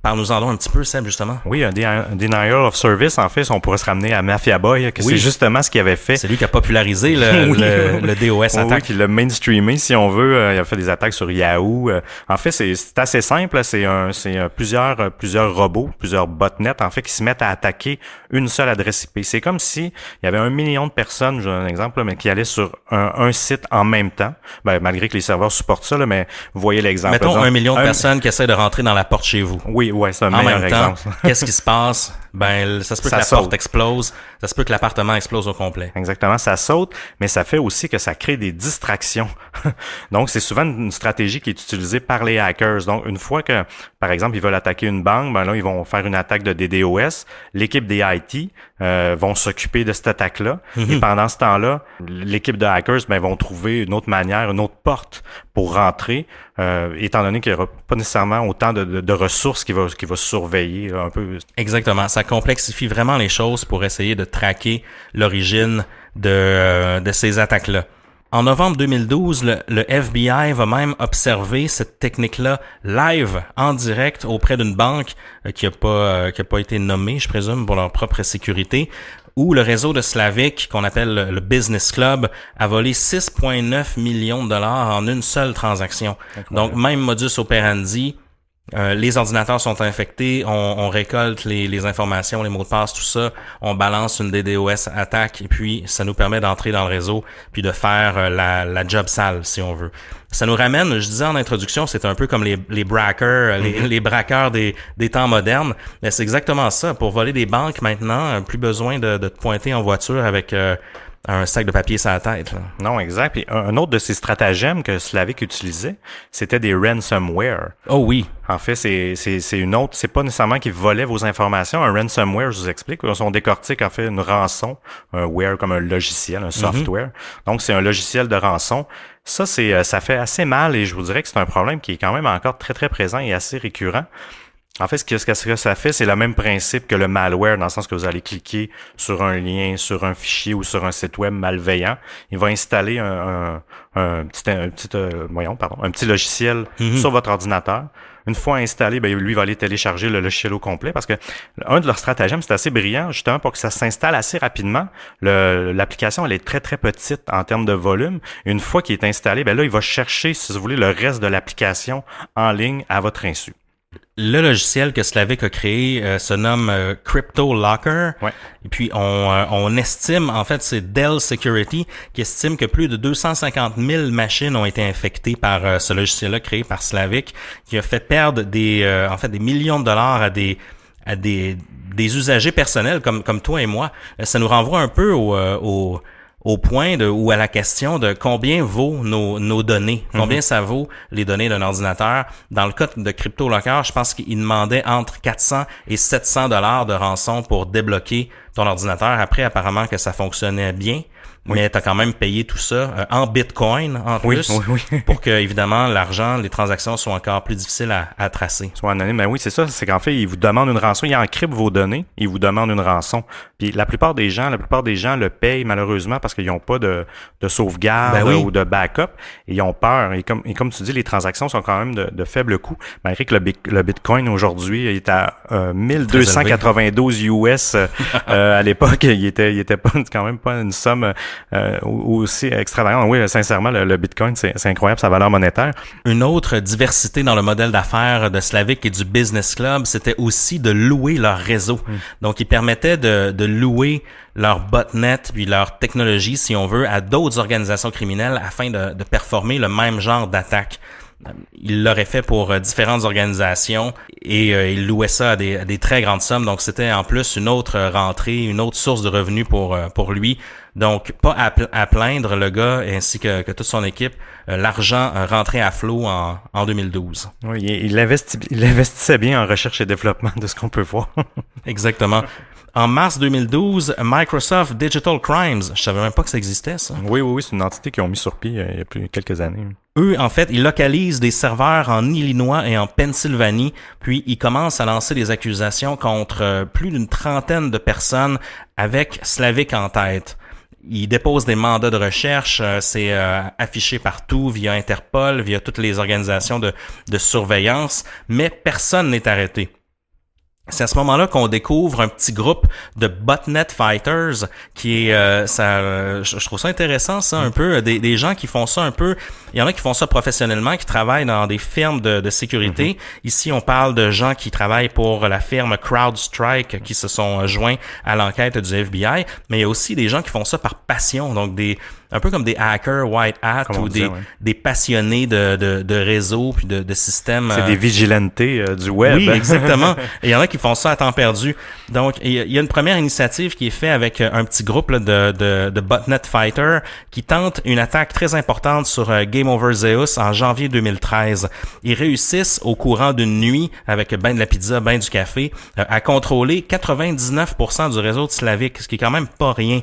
Parle-nous-en donc un petit peu, Seb, justement. Oui, un denial of service, en fait, on pourrait se ramener à Mafia Boy, que c'est justement ce qu'il avait fait. C'est lui qui a popularisé le DOS attaque. Oui, qui l'a mainstreamé, si on veut. Il a fait des attaques sur Yahoo. En fait, c'est assez simple. C'est plusieurs robots, plusieurs botnets, en fait, qui se mettent à attaquer une seule adresse IP. C'est comme si il y avait 1 million de personnes, j'ai un exemple, mais qui allaient sur un site en même temps. Ben, malgré que les serveurs supportent ça, mais vous voyez l'exemple. Mettons 1 million de personnes qui essaient de rentrer dans la porte chez vous. Oui, c'est un en meilleur même temps, exemple. Qu'est-ce qui se passe? Ben, ça se peut que la porte explose, ça se peut que l'appartement explose au complet. Exactement, ça saute, mais ça fait aussi que ça crée des distractions. Donc, c'est souvent une stratégie qui est utilisée par les hackers. Donc, une fois que, par exemple, ils veulent attaquer une banque, ben là, ils vont faire une attaque de DDoS. L'équipe des IT vont s'occuper de cette attaque-là. Et pendant ce temps-là, l'équipe de hackers vont trouver une autre manière, une autre porte pour rentrer, étant donné qu'il n'y aura pas nécessairement autant de ressources qui va surveiller un peu. Exactement. Ça complexifie vraiment les choses pour essayer de traquer l'origine de ces attaques-là. En novembre 2012, le FBI va même observer cette technique-là live, en direct, auprès d'une banque qui a pas été nommée, je présume, pour leur propre sécurité, où le réseau de Slavik, qu'on appelle le Business Club, a volé 6,9 millions de dollars en une seule transaction. Donc, même modus operandi. Les ordinateurs sont infectés, on récolte les informations, les mots de passe, tout ça, on balance une DDoS attaque et puis ça nous permet d'entrer dans le réseau puis de faire la job sale, si on veut. Ça nous ramène, je disais en introduction, c'est un peu comme les braqueurs, les braqueurs des temps modernes, mais c'est exactement ça. Pour voler des banques maintenant, plus besoin de te pointer en voiture avec un sac de papier sur la tête. Là. Non, exact. Puis un autre de ces stratagèmes que Slavik utilisait, c'était des ransomware. Oh oui. En fait, c'est une autre, c'est pas nécessairement qu'ils volaient vos informations. Un ransomware, je vous explique, on décortique en fait une rançon, un ware comme un logiciel, un software. Donc c'est un logiciel de rançon. Ça ça fait assez mal et je vous dirais que c'est un problème qui est quand même encore très très présent et assez récurrent. En fait, ce que ça fait, c'est le même principe que le malware, dans le sens que vous allez cliquer sur un lien, sur un fichier ou sur un site web malveillant. Il va installer un petit logiciel sur votre ordinateur. Une fois installé, lui va aller télécharger le logiciel au complet parce que un de leurs stratagèmes, c'est assez brillant, justement, pour que ça s'installe assez rapidement. L'application, elle est très, très petite en termes de volume. Et une fois qu'il est installé, là, il va chercher, si vous voulez, le reste de l'application en ligne à votre insu. Le logiciel que Slavik a créé se nomme Crypto Locker. Ouais. Et puis, on estime, en fait, c'est Dell Security qui estime que plus de 250 000 machines ont été infectées par ce logiciel-là créé par Slavik, qui a fait perdre des millions de dollars à des usagers personnels comme toi et moi. Ça nous renvoie un peu au point ou à la question de combien vaut nos données, combien ça vaut les données d'un ordinateur. Dans le cas de Crypto Locker, je pense qu'il demandait entre 400 et 700 dollars de rançon pour débloquer ton ordinateur. Après, apparemment que ça fonctionnait bien. Mais t'as quand même payé tout ça en Bitcoin en plus pour que évidemment l'argent, les transactions soient encore plus difficiles à tracer. Soit anonyme, mais oui, c'est ça. C'est qu'en fait, ils vous demandent une rançon, ils encryptent vos données, ils vous demandent une rançon. Puis la plupart des gens le payent malheureusement parce qu'ils n'ont pas de sauvegarde ou de backup et ils ont peur. Et comme tu dis, les transactions sont quand même de faible coût. Malgré que le Bitcoin aujourd'hui il est à 1292 US à l'époque, il était pas quand même pas une somme aussi extravagante. Oui, sincèrement, le Bitcoin, c'est incroyable sa valeur monétaire. Une autre diversité dans le modèle d'affaires de Slavik et du Business Club, c'était aussi de louer leur réseau. Donc, ils permettaient de louer leur botnet puis leur technologie, si on veut, à d'autres organisations criminelles afin de performer le même genre d'attaque. Il l'aurait fait pour différentes organisations et il louait ça à des très grandes sommes. Donc, c'était en plus une autre rentrée, une autre source de revenus pour lui. Donc, pas à plaindre le gars ainsi que toute son équipe. L'argent rentrait à flot en 2012. Oui, il investissait bien en recherche et développement de ce qu'on peut voir. Exactement. En mars 2012, Microsoft Digital Crimes, je savais même pas que ça existait, ça. Oui, c'est une entité qu'ils ont mis sur pied il y a plus quelques années. Eux, en fait, ils localisent des serveurs en Illinois et en Pennsylvanie, puis ils commencent à lancer des accusations contre plus d'une trentaine de personnes avec Slavik en tête. Ils déposent des mandats de recherche, c'est affiché partout via Interpol, via toutes les organisations de surveillance, mais personne n'est arrêté. C'est à ce moment-là qu'on découvre un petit groupe de botnet fighters qui est je trouve ça intéressant ça un peu des gens qui font ça un peu, il y en a qui font ça professionnellement, qui travaillent dans des firmes de sécurité. Ici on parle de gens qui travaillent pour la firme CrowdStrike qui se sont joints à l'enquête du FBI, mais il y a aussi des gens qui font ça par passion, donc un peu comme des hackers white hat ou des passionnés de réseau puis de systèmes. C'est des vigilantés du web. Oui, exactement. Et il y en a qui font ça à temps perdu. Donc, il y a une première initiative qui est faite avec un petit groupe là, de botnet fighters qui tente une attaque très importante sur GameOverZeus en janvier 2013. Ils réussissent au courant d'une nuit avec ben de la pizza, ben du café, à contrôler 99% du réseau de Slavik, ce qui est quand même pas rien.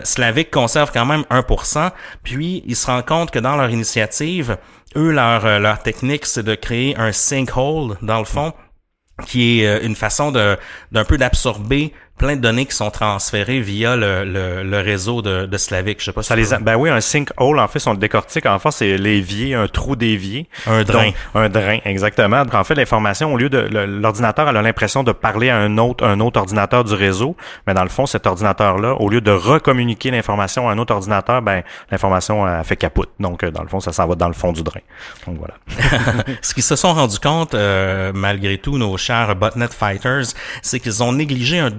Slavik conserve quand même 1%. Puis, ils se rendent compte que dans leur initiative, eux, leur technique, c'est de créer un sinkhole, dans le fond, qui est une façon d'un peu d'absorber plein de données qui sont transférées via le réseau de Slavik. Je sais pas si ben oui, un sinkhole, en fait, si on le décortique, en fait, c'est l'évier, un trou d'évier. Un drain. Donc, un drain, exactement. Donc, en fait, l'information, au lieu de l'ordinateur, elle a l'impression de parler à un autre ordinateur du réseau, mais dans le fond, cet ordinateur-là, au lieu de recommuniquer l'information à un autre ordinateur, ben, l'information a fait capote. Donc, dans le fond, ça s'en va dans le fond du drain. Donc, voilà. Ce qu'ils se sont rendus compte, malgré tout, nos chers botnet fighters, c'est qu'ils ont négligé une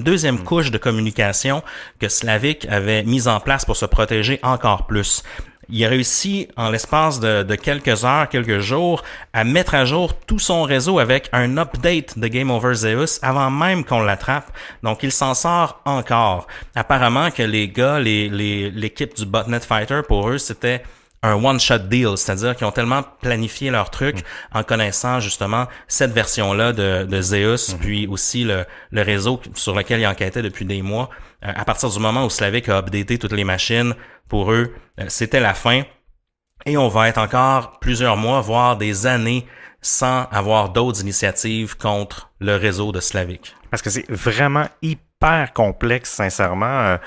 deuxième couche de communication que Slavik avait mise en place pour se protéger encore plus. Il a réussi, en l'espace de quelques heures, quelques jours, à mettre à jour tout son réseau avec un update de GameOverZeus avant même qu'on l'attrape. Donc, il s'en sort encore. Apparemment que les gars, l'équipe du botnet fighter, pour eux, c'était un one-shot deal, c'est-à-dire qu'ils ont tellement planifié leur truc en connaissant justement cette version-là de Zeus, puis aussi le réseau sur lequel ils enquêtaient depuis des mois. À partir du moment où Slavik a updaté toutes les machines, pour eux, c'était la fin. Et on va être encore plusieurs mois, voire des années, sans avoir d'autres initiatives contre le réseau de Slavik. Parce que c'est vraiment hyper complexe, sincèrement.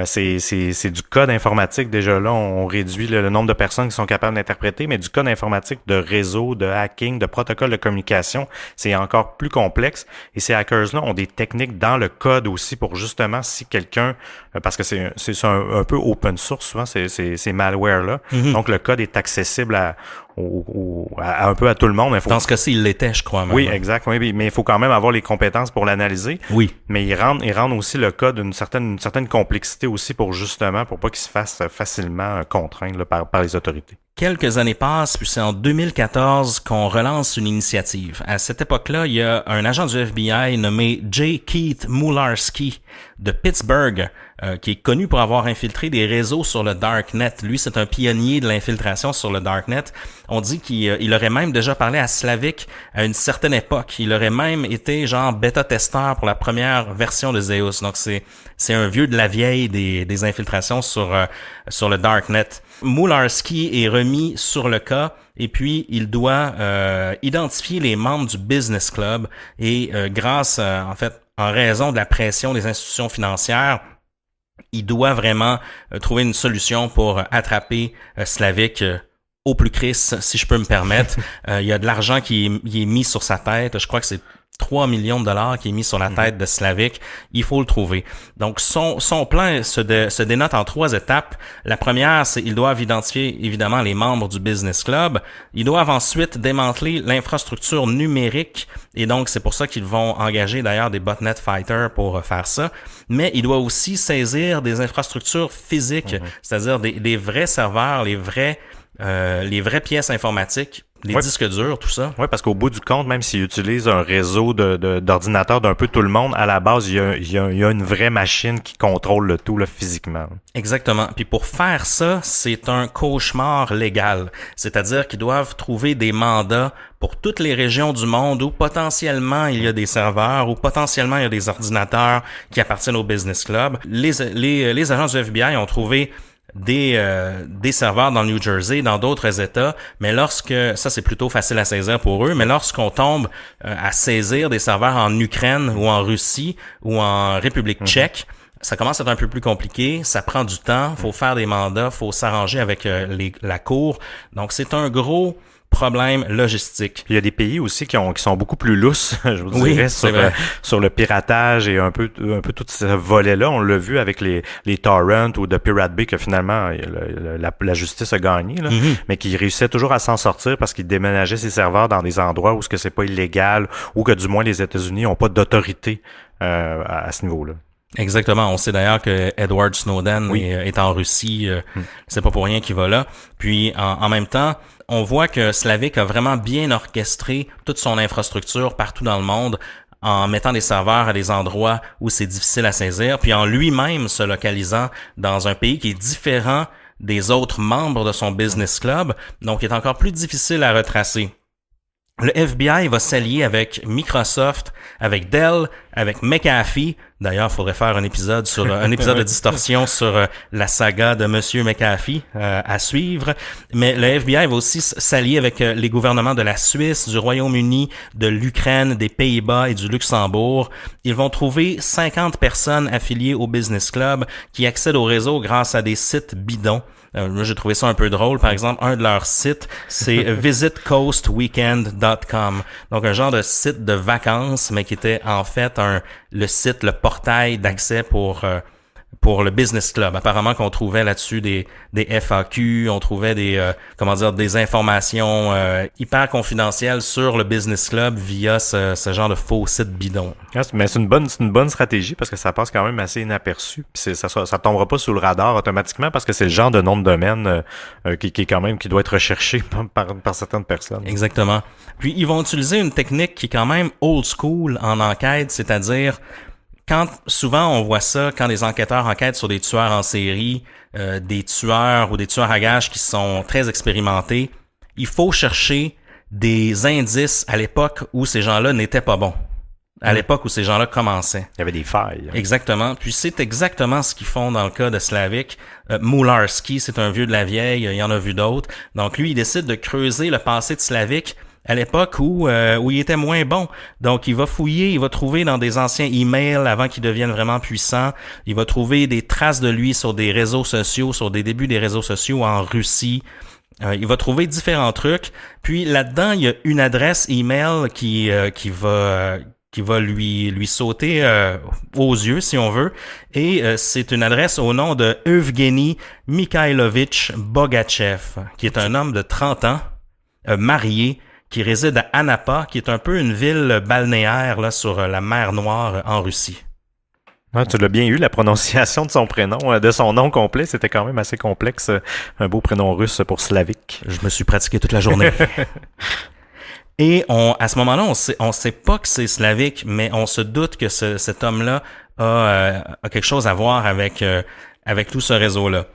C'est du code informatique. Déjà là, on réduit le nombre de personnes qui sont capables d'interpréter, mais du code informatique de réseau, de hacking, de protocole de communication, c'est encore plus complexe. Et ces hackers-là ont des techniques dans le code aussi pour justement, si quelqu'un, parce que c'est un peu open source souvent, ces malwares-là. Donc le code est accessible un peu à tout le monde. Mais dans ce cas-ci, il l'était, je crois. Même. Oui, exact. Oui, mais il faut quand même avoir les compétences pour l'analyser. Oui. Mais ils rendent aussi le code d'une certaine complexité aussi pour pas qu'il se fasse facilement contraindre là, par les autorités. Quelques années passent, puis c'est en 2014 qu'on relance une initiative. À cette époque-là, il y a un agent du FBI nommé J. Keith Mularski de Pittsburgh, qui est connu pour avoir infiltré des réseaux sur le Darknet. Lui, c'est un pionnier de l'infiltration sur le Darknet. On dit qu'il aurait même déjà parlé à Slavik à une certaine époque. Il aurait même été genre bêta-testeur pour la première version de Zeus. Donc, c'est un vieux de la vieille des infiltrations sur le Darknet. Mularski est remis sur le cas et puis il doit identifier les membres du business club et grâce, en raison de la pression des institutions financières, il doit vraiment trouver une solution pour attraper Slavik au plus Chris, si je peux me permettre. Il y a de l'argent qui est mis sur sa tête. Je crois que c'est 3 millions de dollars qui est mis sur la tête de Slavik. Il faut le trouver. Donc, son plan se dénote en 3 étapes. La première, c'est qu'ils doivent identifier, évidemment, les membres du business club. Ils doivent ensuite démanteler l'infrastructure numérique. Et donc, c'est pour ça qu'ils vont engager, d'ailleurs, des botnet fighters pour faire ça. Mais il doit aussi saisir des infrastructures physiques, c'est-à-dire des vrais serveurs, les vrais les vraies pièces informatiques, les disques durs, tout ça. Oui, parce qu'au bout du compte, même s'ils utilisent un réseau d'ordinateurs d'un peu tout le monde, à la base, il y a une vraie machine qui contrôle le tout là, physiquement. Exactement. Puis pour faire ça, c'est un cauchemar légal. C'est-à-dire qu'ils doivent trouver des mandats pour toutes les régions du monde où potentiellement il y a des serveurs, où potentiellement il y a des ordinateurs qui appartiennent au business club. Les agents du FBI ont trouvé des serveurs dans le New Jersey, dans d'autres États, mais ça c'est plutôt facile à saisir pour eux, mais lorsqu'on tombe à saisir des serveurs en Ukraine ou en Russie ou en République tchèque, ça commence à être un peu plus compliqué, ça prend du temps, faut faire des mandats, faut s'arranger avec la cour. Donc c'est un gros problème logistique. Il y a des pays aussi qui sont beaucoup plus lousses, je vous dirais, sur le piratage et un peu tout ce volet-là. On l'a vu avec les torrents ou de Pirate Bay que finalement la justice a gagné, là, mais qui réussissait toujours à s'en sortir parce qu'ils déménageaient ses serveurs dans des endroits où ce que c'est pas illégal ou que du moins les États-Unis n'ont pas d'autorité à ce niveau-là. Exactement. On sait d'ailleurs que Edward Snowden est en Russie. C'est pas pour rien qu'il va là. Puis en même temps, on voit que Slavik a vraiment bien orchestré toute son infrastructure partout dans le monde en mettant des serveurs à des endroits où c'est difficile à saisir, puis en lui-même se localisant dans un pays qui est différent des autres membres de son business club, donc il est encore plus difficile à retracer. Le FBI va s'allier avec Microsoft, avec Dell, avec McAfee. D'ailleurs, il faudrait faire un épisode de distorsion sur la saga de Monsieur McAfee à suivre. Mais le FBI va aussi s'allier avec les gouvernements de la Suisse, du Royaume-Uni, de l'Ukraine, des Pays-Bas et du Luxembourg. Ils vont trouver 50 personnes affiliées au Business Club qui accèdent au réseau grâce à des sites bidons. Moi, j'ai trouvé ça un peu drôle. Par exemple, un de leurs sites, c'est visitcoastweekend.com. Donc, un genre de site de vacances, mais qui était en fait le portail d'accès pour le business club. Apparemment qu'on trouvait là-dessus des FAQ, on trouvait des informations hyper confidentielles sur le business club via ce genre de faux site bidon. Mais c'est une bonne stratégie parce que ça passe quand même assez inaperçu. Puis ça tombera pas sous le radar automatiquement parce que c'est le genre de nom de domaine qui doit être recherché par certaines personnes. Exactement. Puis ils vont utiliser une technique qui est quand même old school en enquête, c'est-à-dire souvent on voit ça quand des enquêteurs enquêtent sur des tueurs en série, des tueurs ou des tueurs à gages qui sont très expérimentés, il faut chercher des indices à l'époque où ces gens-là n'étaient pas bons. À l'époque où ces gens-là commençaient. Il y avait des failles. Exactement. Puis c'est exactement ce qu'ils font dans le cas de Slavik. Mularski, c'est un vieux de la vieille, il y en a vu d'autres. Donc lui, il décide de creuser le passé de Slavik à l'époque où il était moins bon. Donc, il va fouiller, il va trouver dans des anciens emails avant qu'ils deviennent vraiment puissants. Il va trouver des traces de lui sur des réseaux sociaux, sur des débuts des réseaux sociaux en Russie. Il va trouver différents trucs. Puis là-dedans, il y a une adresse email qui va lui sauter aux yeux, si on veut. Et c'est une adresse au nom de Evgeny Mikhailovitch Bogachev, qui est un homme de 30 ans, marié, qui réside à Anapa, qui est un peu une ville balnéaire là sur la mer Noire en Russie. Ah, tu l'as bien eu, la prononciation de son prénom, de son nom complet, c'était quand même assez complexe. Un beau prénom russe pour Slavik. Je me suis pratiqué toute la journée. Et à ce moment-là, on sait pas que c'est Slavik, mais on se doute que cet homme-là a quelque chose à voir avec tout ce réseau-là.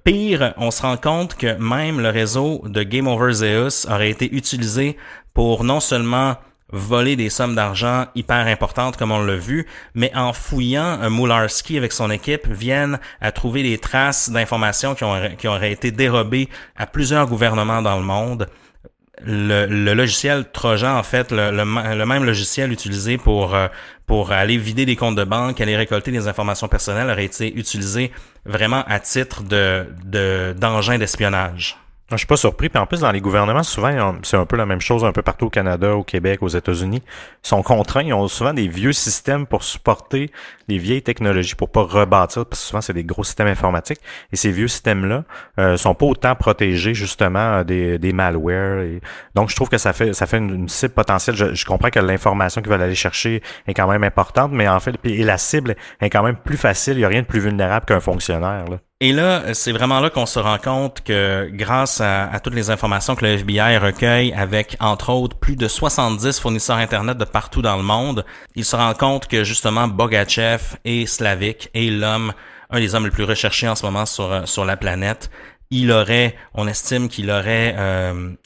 Pire, on se rend compte que même le réseau de GameOverZeus aurait été utilisé pour non seulement voler des sommes d'argent hyper importantes comme on l'a vu, mais en fouillant, Mularski avec son équipe viennent à trouver des traces d'informations qui auraient été dérobées à plusieurs gouvernements dans le monde. Le logiciel Trojan, en fait, le même logiciel utilisé pour aller vider des comptes de banque, aller récolter des informations personnelles, aurait été utilisé vraiment à titre d'engin d'espionnage. Je suis pas surpris. Puis en plus, dans les gouvernements, souvent, c'est un peu la même chose un peu partout au Canada, au Québec, aux États-Unis. Ils sont contraints, ils ont souvent des vieux systèmes pour supporter les vieilles technologies, pour pas rebâtir, parce que souvent, c'est des gros systèmes informatiques. Et ces vieux systèmes-là sont pas autant protégés, justement, des malwares. Et donc, je trouve que ça fait une cible potentielle. Je comprends que l'information qu'ils veulent aller chercher est quand même importante, mais en fait, et la cible est quand même plus facile. Il y a rien de plus vulnérable qu'un fonctionnaire, là. Et là, c'est vraiment là qu'on se rend compte que grâce à toutes les informations que le FBI recueille avec, entre autres, plus de 70 fournisseurs Internet de partout dans le monde, il se rend compte que justement Bogachev et Slavik est un des hommes les plus recherchés en ce moment sur la planète. On estime qu'il aurait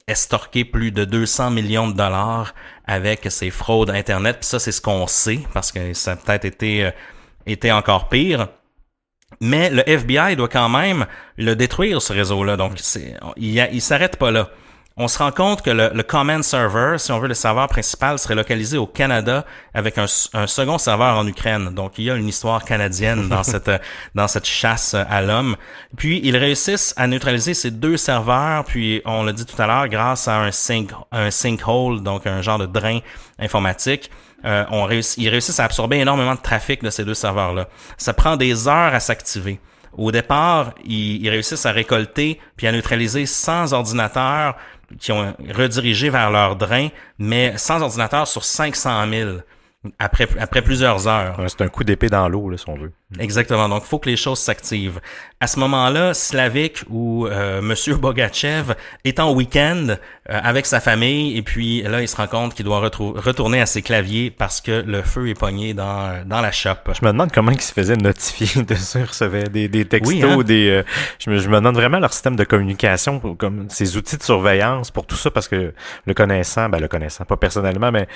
estorqué plus de 200 millions de dollars avec ses fraudes Internet. Puis ça, c'est ce qu'on sait, parce que ça a peut-être été encore pire. Mais le FBI doit quand même le détruire, ce réseau-là. Donc, il s'arrête pas là. On se rend compte que le command server, si on veut le serveur principal, serait localisé au Canada avec un second serveur en Ukraine. Donc, il y a une histoire canadienne dans cette chasse à l'homme. Puis, ils réussissent à neutraliser ces deux serveurs. Puis, on l'a dit tout à l'heure, grâce à un sinkhole, donc un genre de drain informatique. Ils réussissent à absorber énormément de trafic de ces deux serveurs-là. Ça prend des heures à s'activer. Au départ, ils réussissent à récolter puis à neutraliser 100 ordinateurs qui ont redirigé vers leur drain, mais 100 ordinateurs sur 500 000 après plusieurs heures. Ouais, c'est un coup d'épée dans l'eau, là, si on veut. Exactement. Donc, il faut que les choses s'activent. À ce moment-là, Slavik ou Monsieur Bogachev est en week-end avec sa famille et puis là, il se rend compte qu'il doit retourner à ses claviers parce que le feu est pogné dans la shop. Je me demande comment ils se faisaient notifier de ça, ils recevaient des textos, oui, hein? Je me demande vraiment leur système de communication, comme ces outils de surveillance pour tout ça, parce que le connaissant, pas personnellement, mais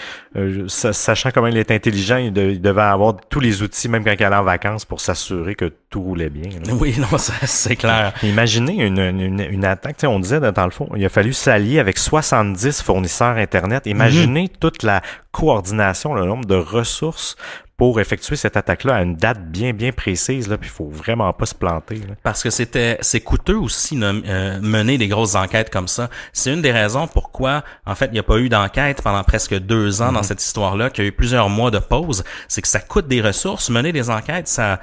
sachant comment il est intelligent, il devait avoir tous les outils, même quand il allait en vacances, pour s'assurer que tout roulait bien. Là. Oui, non, c'est clair. Imaginez une attaque, tu sais, on disait dans le fond, il a fallu s'allier avec 70 fournisseurs Internet. Imaginez toute la coordination, le nombre de ressources pour effectuer cette attaque-là à une date bien précise, là, puis il faut vraiment pas se planter. Là. Parce que c'est coûteux aussi mener des grosses enquêtes comme ça. C'est une des raisons pourquoi, en fait, il n'y a pas eu d'enquête pendant presque 2 ans dans cette histoire-là, qu'il y a eu plusieurs mois de pause. C'est que ça coûte des ressources. Mener des enquêtes, ça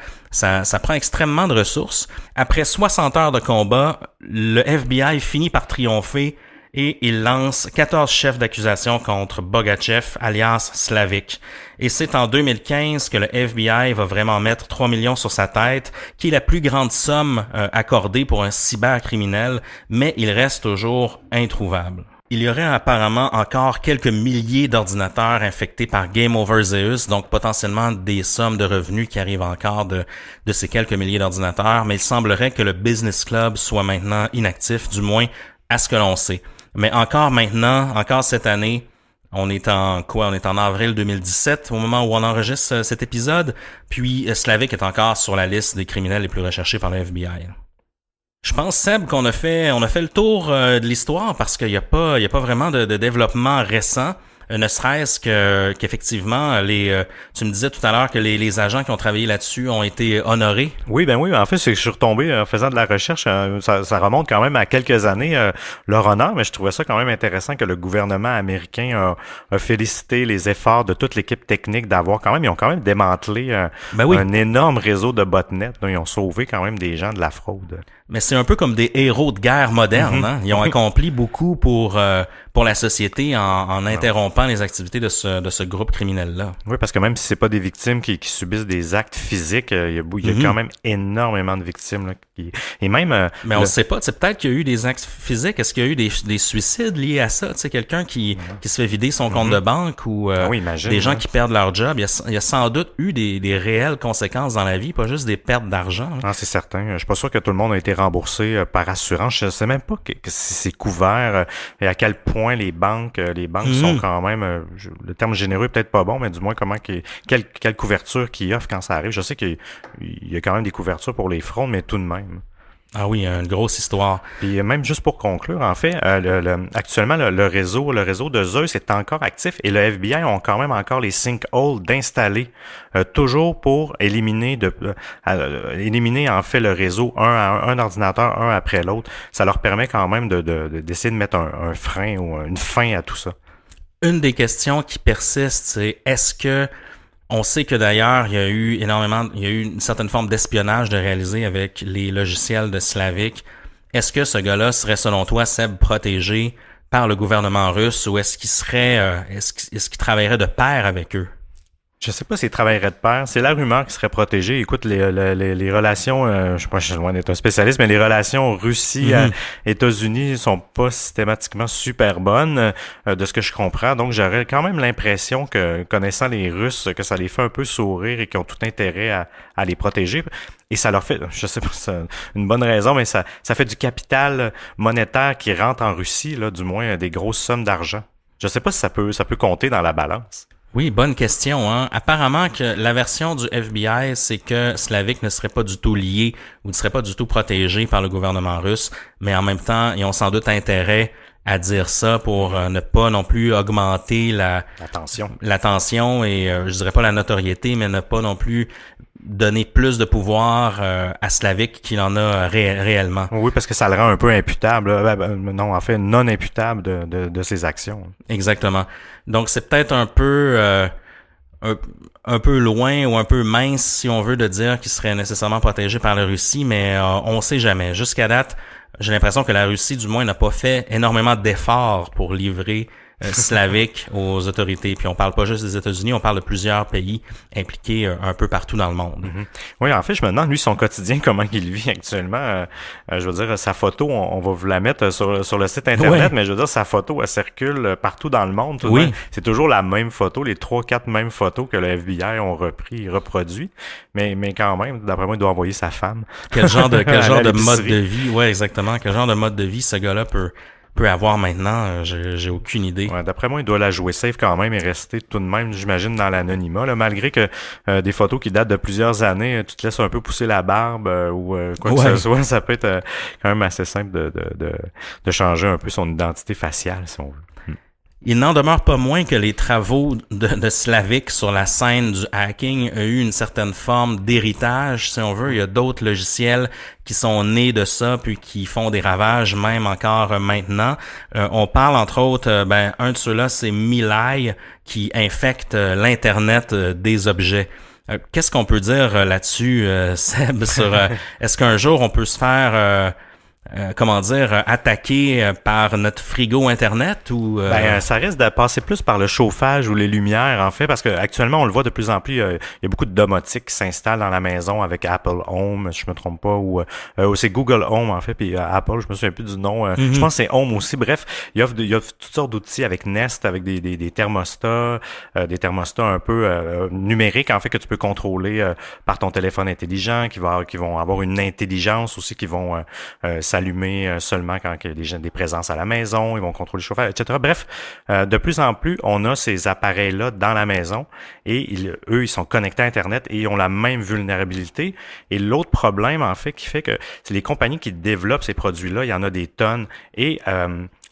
prend extrêmement de ressources. Après 60 heures de combat, le FBI finit par triompher et il lance 14 chefs d'accusation contre Bogachev, alias Slavik. Et c'est en 2015 que le FBI va vraiment mettre 3 millions sur sa tête, qui est la plus grande somme accordée pour un cybercriminel, mais il reste toujours introuvable. Il y aurait apparemment encore quelques milliers d'ordinateurs infectés par GameOverZeus, donc potentiellement des sommes de revenus qui arrivent encore de ces quelques milliers d'ordinateurs, mais il semblerait que le Business Club soit maintenant inactif, du moins à ce que l'on sait. Mais encore cette année, on est en avril 2017 au moment où on enregistre cet épisode, puis Slavik est encore sur la liste des criminels les plus recherchés par le FBI. Je pense, Seb, qu'on a fait le tour de l'histoire parce qu'il y a pas vraiment de développement récent. Ne serait-ce qu'effectivement, tu me disais tout à l'heure que les agents qui ont travaillé là-dessus ont été honorés. Oui, en fait, c'est que je suis retombé en faisant de la recherche, ça remonte quand même à quelques années, leur honneur, mais je trouvais ça quand même intéressant que le gouvernement américain a félicité les efforts de toute l'équipe technique ils ont quand même démantelé un énorme réseau de botnets, donc ils ont sauvé quand même des gens de la fraude. Mais c'est un peu comme des héros de guerre modernes, hein? Ils ont accompli beaucoup pour la société en interrompant les activités de ce groupe criminel-là. Oui, parce que même si c'est pas des victimes qui subissent des actes physiques, il y a quand même énormément de victimes. Là, et même... Mais on ne sait pas, c'est peut-être qu'il y a eu des actes physiques. Est-ce qu'il y a eu des suicides liés à ça? Tu sais, quelqu'un qui se fait vider son compte de banque ou des gens qui perdent leur job. Il y a sans doute eu des réelles conséquences dans la vie, pas juste des pertes d'argent. Ah, c'est certain. Je suis pas sûr que tout le monde a été remboursé par assurance. Je sais même pas que c'est couvert et à quel point les banques sont quand même, le terme généreux est peut-être pas bon, mais du moins quelle couverture qu'ils offrent quand ça arrive. Je sais qu'il y a quand même des couvertures pour les fraudes, mais tout de même. Ah oui, une grosse histoire. Puis même juste pour conclure, en fait, actuellement, le réseau de Zeus est encore actif et le FBI ont quand même encore les sinkholes d'installer, toujours pour éliminer en fait le réseau un ordinateur, un après l'autre. Ça leur permet quand même d'essayer de mettre un frein ou une fin à tout ça. Une des questions qui persiste, c'est est-ce que on sait que d'ailleurs, il y a eu une certaine forme d'espionnage de réaliser avec les logiciels de Slavik. Est-ce que ce gars-là serait, selon toi, Seb, protégé par le gouvernement russe ou est-ce qu'il travaillerait de pair avec eux? Je sais pas s'ils travailleraient de pair. C'est la rumeur qui serait protégée. Écoute, les relations, je sais pas, je suis loin d'être un spécialiste, mais les relations Russie-États-Unis sont pas systématiquement super bonnes, de ce que je comprends. Donc, j'aurais quand même l'impression que, connaissant les Russes, que ça les fait un peu sourire et qu'ils ont tout intérêt à les protéger. Et ça leur fait, je sais pas, c'est une bonne raison, mais ça fait du capital monétaire qui rentre en Russie, là, du moins des grosses sommes d'argent. Je sais pas si ça peut compter dans la balance. Oui, bonne question, hein. Apparemment que la version du FBI, c'est que Slavik ne serait pas du tout lié ou ne serait pas du tout protégé par le gouvernement russe, mais en même temps, ils ont sans doute intérêt à dire ça pour ne pas non plus augmenter la tension et je dirais pas la notoriété, mais ne pas non plus donner plus de pouvoir à Slavik qu'il en a réellement. Oui, parce que ça le rend un peu imputable. Non, en fait, non imputable de ses actions. Exactement. Donc, c'est peut-être un peu loin ou un peu mince, si on veut, de dire qu'il serait nécessairement protégé par la Russie, mais on sait jamais. Jusqu'à date, j'ai l'impression que la Russie, du moins, n'a pas fait énormément d'efforts pour livrer Slavik aux autorités. Puis on parle pas juste des États-Unis, on parle de plusieurs pays impliqués un peu partout dans le monde. Mm-hmm. Oui, en fait, je me demande, lui, son quotidien, comment il vit actuellement. Je veux dire, sa photo, on va vous la mettre sur le site Internet, mais je veux dire, sa photo, elle circule partout dans le monde. Oui. C'est toujours la même photo, les 3-4 mêmes photos que le FBI ont reproduit. Mais quand même, d'après moi, il doit envoyer sa femme. Quel genre de mode de vie, ouais, exactement. Quel genre de mode de vie ce gars-là peut avoir maintenant, j'ai aucune idée. Ouais, d'après moi, il doit la jouer safe quand même et rester tout de même, j'imagine, dans l'anonymat. Là, malgré que des photos qui datent de plusieurs années, tu te laisses un peu pousser la barbe ou quoi que ce soit, ça peut être quand même assez simple de changer un peu son identité faciale, si on veut. Il n'en demeure pas moins que les travaux de Slavik sur la scène du hacking ont eu une certaine forme d'héritage, si on veut. Il y a d'autres logiciels qui sont nés de ça, puis qui font des ravages, même encore maintenant. On parle, entre autres, un de ceux-là, c'est Milai, qui infecte l'Internet des objets. Qu'est-ce qu'on peut dire là-dessus, Seb, sur est-ce qu'un jour on peut se faire attaquer par notre frigo Internet ou ça risque de passer plus par le chauffage ou les lumières, en fait, parce que actuellement on le voit de plus en plus, il y a beaucoup de domotique qui s'installent dans la maison avec Apple Home, si je me trompe pas, ou c'est Google Home, en fait, puis Apple, je me souviens plus du nom, je pense que c'est Home aussi. Bref, il y a toutes sortes d'outils avec Nest, avec des thermostats, un peu numériques, en fait, que tu peux contrôler par ton téléphone intelligent, qui vont avoir une intelligence aussi, qui vont s'allumer seulement quand il y a des présences à la maison, ils vont contrôler le chauffage, etc. Bref, de plus en plus, on a ces appareils-là dans la maison et eux, ils sont connectés à Internet et ils ont la même vulnérabilité. Et l'autre problème, en fait, qui fait que c'est les compagnies qui développent ces produits-là, il y en a des tonnes et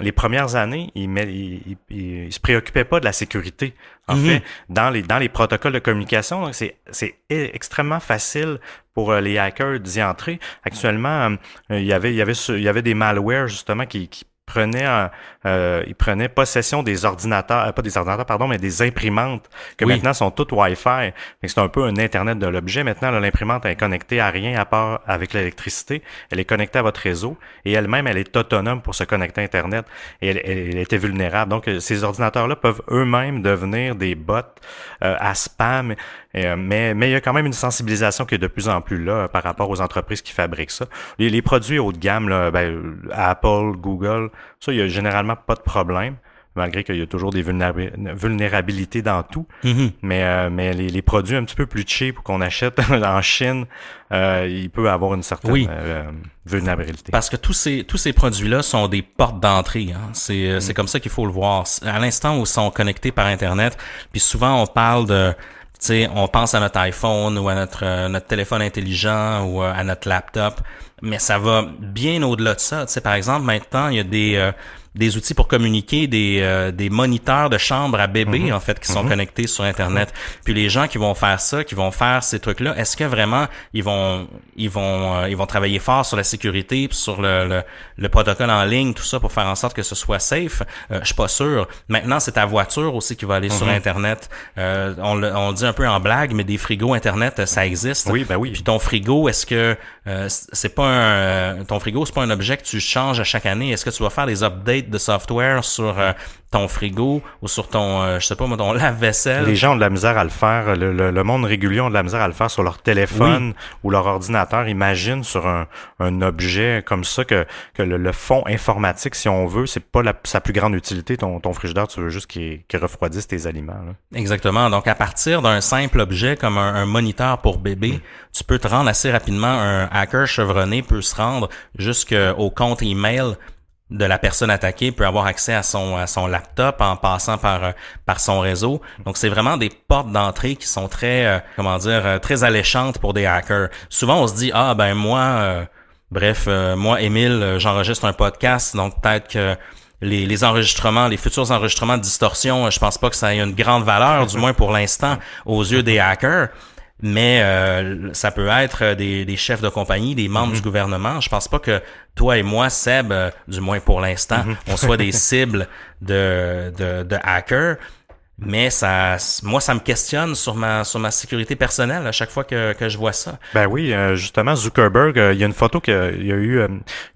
les premières années, ils se préoccupaient pas de la sécurité. En fait, dans les protocoles de communication, donc c'est extrêmement facile pour les hackers d'y entrer. Actuellement, il y avait des malwares justement qui ils prenaient possession des ordinateurs, pas des ordinateurs, pardon, mais des imprimantes que maintenant sont toutes Wi-Fi. C'est un peu un Internet de l'objet. Maintenant, là, l'imprimante est connectée à rien à part avec l'électricité. Elle est connectée à votre réseau et elle-même, elle est autonome pour se connecter à Internet et elle était vulnérable. Donc, ces ordinateurs-là peuvent eux-mêmes devenir des bots à spam. Mais il y a quand même une sensibilisation qui est de plus en plus là par rapport aux entreprises qui fabriquent ça. Les produits haut de gamme, là, Apple, Google, ça, il y a généralement pas de problème, malgré qu'il y a toujours des vulnérabilités dans tout. Mais les produits un petit peu plus cheap qu'on achète en Chine, il peut avoir une certaine vulnérabilité. Parce que tous ces produits-là sont des portes d'entrée. Hein. C'est comme ça qu'il faut le voir. À l'instant où ils sont connectés par Internet, puis souvent on parle on pense à notre iPhone ou à notre téléphone intelligent ou à notre laptop, mais ça va bien au-delà de ça. Par exemple, maintenant, il y a des outils pour communiquer, des moniteurs de chambre à bébé, en fait, qui sont connectés sur Internet. Puis les gens qui vont faire ça, qui vont faire ces trucs-là, est-ce que vraiment ils vont travailler fort sur la sécurité, sur le protocole en ligne, tout ça pour faire en sorte que ce soit safe? Je suis pas sûr. Maintenant, c'est ta voiture aussi qui va aller sur Internet. On le dit un peu en blague, mais des frigos Internet, ça existe. Oui, ben oui. Puis ton frigo, est-ce que ton frigo, c'est pas un objet que tu changes à chaque année? Est-ce que tu vas faire des updates update de software sur ton frigo ou sur ton, je sais pas moi, ton lave-vaisselle. Les gens ont de la misère à le faire. Le monde régulier ont de la misère à le faire sur leur téléphone ou leur ordinateur. Imagine sur un objet comme ça que le fond informatique, si on veut, c'est pas sa plus grande utilité. Ton frigidaire, tu veux juste qu'il refroidisse tes aliments. Là. Exactement. Donc, à partir d'un simple objet comme un moniteur pour bébé, tu peux te rendre assez rapidement. Un hacker chevronné peut se rendre jusqu'au compte email de la personne attaquée, peut avoir accès à son laptop en passant par son réseau. Donc, c'est vraiment des portes d'entrée qui sont très, très alléchantes pour des hackers. Souvent, on se dit, moi, Émile, j'enregistre un podcast, donc peut-être que les enregistrements, les futurs enregistrements de distorsion, je pense pas que ça ait une grande valeur, du moins pour l'instant, aux yeux des hackers. Mais ça peut être des chefs de compagnie, des membres du gouvernement. Je pense pas que toi et moi, Seb, du moins pour l'instant, on soit des cibles de hackers. Mais moi, ça me questionne sur ma sécurité personnelle à chaque fois que je vois ça. Ben oui, justement, Zuckerberg, il y a une photo qu'il y a eu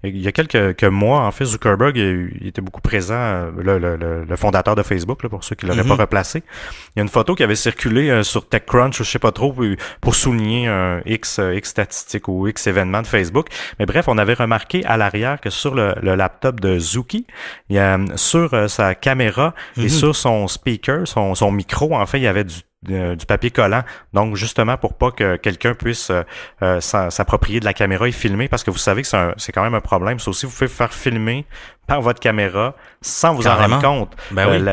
il y a quelques mois, en fait, Zuckerberg, il était beaucoup présent, le fondateur de Facebook, là, pour ceux qui l'auraient pas replacé. Il y a une photo qui avait circulé sur TechCrunch, ou je sais pas trop, pour souligner un X statistique ou X événement de Facebook. Mais bref, on avait remarqué à l'arrière que sur le laptop de Zuki, il y a sur sa caméra et sur son speaker, son micro, en fait, il y avait du papier collant. Donc, justement, pour pas que quelqu'un puisse s'approprier de la caméra et filmer, parce que vous savez que c'est quand même un problème. Ça aussi, vous pouvez vous faire filmer par votre caméra sans vous en rendre compte. Ben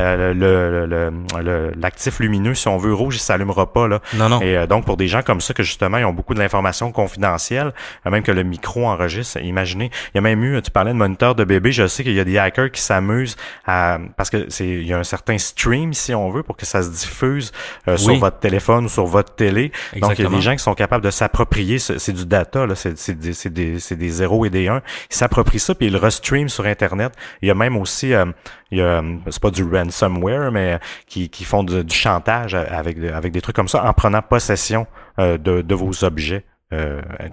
L'actif lumineux, si on veut, rouge, il s'allumera pas, là. Non. Et donc, pour des gens comme ça, que justement, ils ont beaucoup d'informations confidentielles, même que le micro enregistre, imaginez. Il y a même eu, tu parlais de moniteur de bébé, je sais qu'il y a des hackers qui s'amusent parce que il y a un certain stream, si on veut, pour que ça se diffuse sur votre téléphone ou sur votre télé. Exactement. Donc, il y a des gens qui sont capables de s'approprier, c'est du data, là, c'est des zéros et des 1. Ils s'approprient ça, puis ils le restreament sur Internet. Il y a même aussi, c'est pas du ransomware, mais qui font du chantage avec des trucs comme ça en prenant possession de vos objets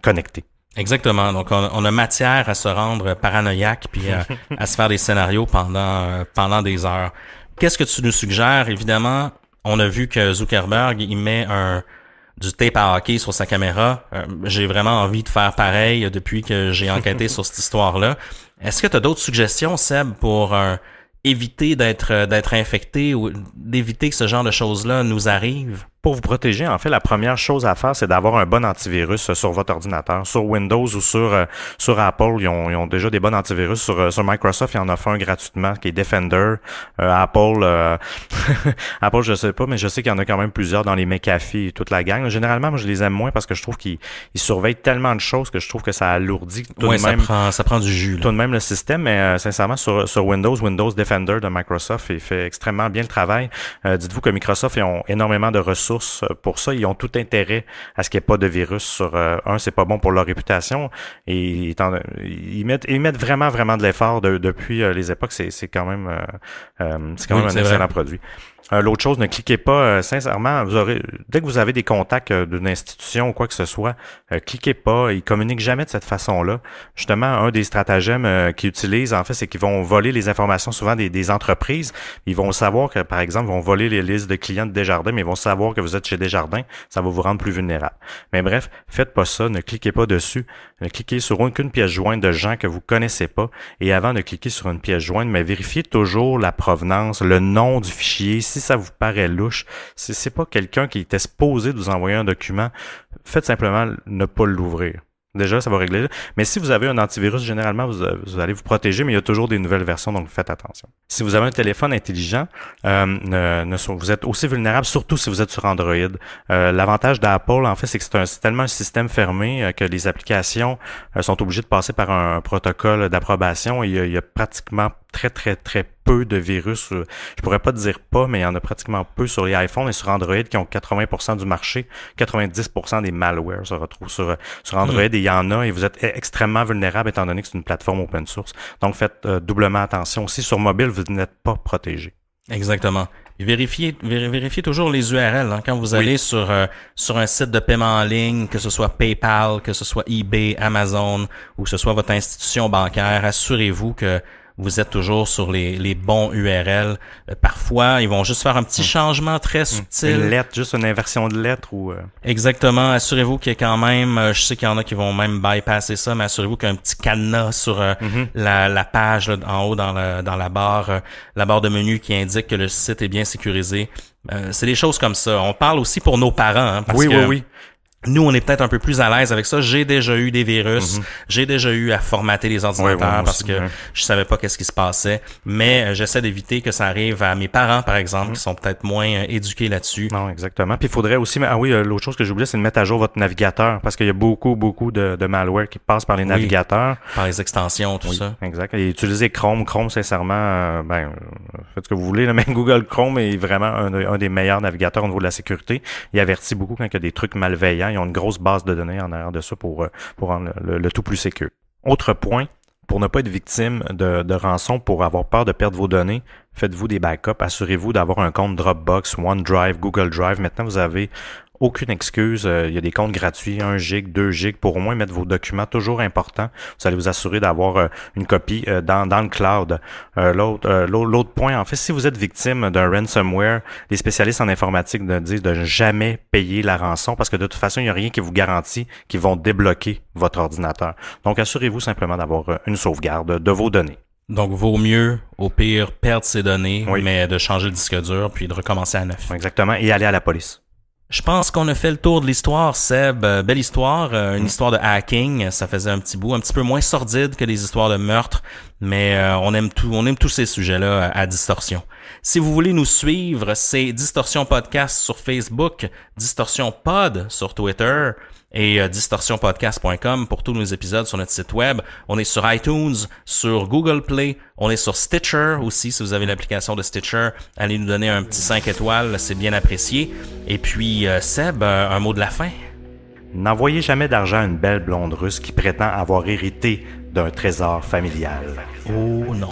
connectés. Exactement. Donc, on a matière à se rendre paranoïaque puis à se faire des scénarios pendant des heures. Qu'est-ce que tu nous suggères? Évidemment, on a vu que Zuckerberg, il met du tape à hockey sur sa caméra. J'ai vraiment envie de faire pareil depuis que j'ai enquêté sur cette histoire-là. Est-ce que tu as d'autres suggestions, Seb, pour éviter d'être infecté ou d'éviter que ce genre de choses-là nous arrive? Pour vous protéger, en fait, la première chose à faire, c'est d'avoir un bon antivirus sur votre ordinateur. Sur Windows ou sur Apple, ils ont déjà des bons antivirus. Sur Microsoft, il y en a fait un gratuitement qui est Defender. Apple, Apple, je sais pas, mais je sais qu'il y en a quand même plusieurs dans les McAfee et toute la gang. Généralement, moi, je les aime moins parce que je trouve qu'ils surveillent tellement de choses que je trouve que ça alourdit tout de même. Ça prend du jus, là. Tout de même le système, mais sincèrement, sur Windows Defender de Microsoft, il fait extrêmement bien le travail. Dites-vous que Microsoft, ils ont énormément de ressources pour ça. Ils ont tout intérêt à ce qu'il n'y ait pas de virus sur c'est pas bon pour leur réputation. Et ils mettent vraiment de l'effort depuis les époques. C'est quand même un excellent produit. L'autre chose, ne cliquez pas, sincèrement, dès que vous avez des contacts d'une institution ou quoi que ce soit, cliquez pas, ils communiquent jamais de cette façon-là. Justement, un des stratagèmes qu'ils utilisent, en fait, c'est qu'ils vont voler les informations souvent des entreprises. Ils vont savoir que, par exemple, ils vont voler les listes de clients de Desjardins, mais ils vont savoir que vous êtes chez Desjardins, ça va vous rendre plus vulnérable. Mais bref, faites pas ça, ne cliquez pas dessus, ne cliquez sur aucune pièce jointe de gens que vous connaissez pas, et avant de cliquer sur une pièce jointe, mais vérifiez toujours la provenance, le nom du fichier. Si ça vous paraît louche, si c'est pas quelqu'un qui était supposé de vous envoyer un document, faites simplement ne pas l'ouvrir. Déjà, ça va régler. Mais si vous avez un antivirus, généralement, vous allez vous protéger, mais il y a toujours des nouvelles versions, donc faites attention. Si vous avez un téléphone intelligent, vous êtes aussi vulnérable, surtout si vous êtes sur Android. L'avantage d'Apple, en fait, c'est que c'est tellement un système fermé que les applications sont obligées de passer par un protocole d'approbation. Il y a pratiquement très peu de virus. Je pourrais pas dire pas, mais il y en a pratiquement peu sur les iPhones et sur Android qui ont 80% du marché. 90% des malwares se retrouvent sur Android et il y en a et vous êtes extrêmement vulnérable étant donné que c'est une plateforme open source. Donc faites doublement attention. Aussi sur mobile, vous n'êtes pas protégé. Exactement. Vérifiez toujours les URL hein, quand vous allez sur un site de paiement en ligne, que ce soit PayPal, que ce soit eBay, Amazon ou que ce soit votre institution bancaire. Assurez-vous que vous êtes toujours sur les bons URL. Parfois, ils vont juste faire un petit changement très subtil. Une lettre, juste une inversion de lettre ou... Exactement. Assurez-vous qu'il y a quand même, je sais qu'il y en a qui vont même bypasser ça, mais assurez-vous qu'il y a un petit cadenas sur la page là, en haut dans la barre de menu qui indique que le site est bien sécurisé. C'est des choses comme ça. On parle aussi pour nos parents, hein, parce que oui. Nous, on est peut-être un peu plus à l'aise avec ça. J'ai déjà eu des virus. J'ai déjà eu à formater les ordinateurs parce que je savais pas qu'est-ce qui se passait. Mais j'essaie d'éviter que ça arrive à mes parents, par exemple, qui sont peut-être moins éduqués là-dessus. Non, exactement. Puis il faudrait aussi... l'autre chose que j'ai oublié, c'est de mettre à jour votre navigateur parce qu'il y a beaucoup de malware qui passe par les navigateurs. Par les extensions, tout ça. Exact. Et utilisez Chrome. Chrome, sincèrement, faites ce que vous voulez, là, mais Google Chrome est vraiment un des meilleurs navigateurs au niveau de la sécurité. Il avertit beaucoup quand il y a des trucs malveillants. Ils ont une grosse base de données en arrière de ça pour rendre le tout plus sécure. Autre point, pour ne pas être victime de rançon, pour avoir peur de perdre vos données, faites-vous des backups. Assurez-vous d'avoir un compte Dropbox, OneDrive, Google Drive. Maintenant, vous avez aucune excuse. Il y a des comptes gratuits, 1 gig, 2 gig, pour au moins mettre vos documents toujours importants. Vous allez vous assurer d'avoir une copie dans le cloud. L'autre point, en fait, si vous êtes victime d'un ransomware, les spécialistes en informatique disent de jamais payer la rançon parce que de toute façon, il n'y a rien qui vous garantit qu'ils vont débloquer votre ordinateur. Donc, assurez-vous simplement d'avoir une sauvegarde de vos données. Donc, vaut mieux, au pire, perdre ses données, mais de changer le disque dur puis de recommencer à neuf. Exactement. Et aller à la police. Je pense qu'on a fait le tour de l'histoire, Seb. Belle histoire, une histoire de hacking. Ça faisait un petit bout, un petit peu moins sordide que les histoires de meurtre, mais on aime tous ces sujets-là à Distorsion. Si vous voulez nous suivre, c'est Distorsion Podcast sur Facebook, Distorsion Pod sur Twitter et distorsionpodcast.com pour tous nos épisodes sur notre site web. On est sur iTunes, sur Google Play, on est sur Stitcher aussi. Si vous avez l'application de Stitcher, allez nous donner un petit 5 étoiles, c'est bien apprécié. Et puis, Seb, un mot de la fin? N'envoyez jamais d'argent à une belle blonde russe qui prétend avoir hérité d'un trésor familial. Oh non.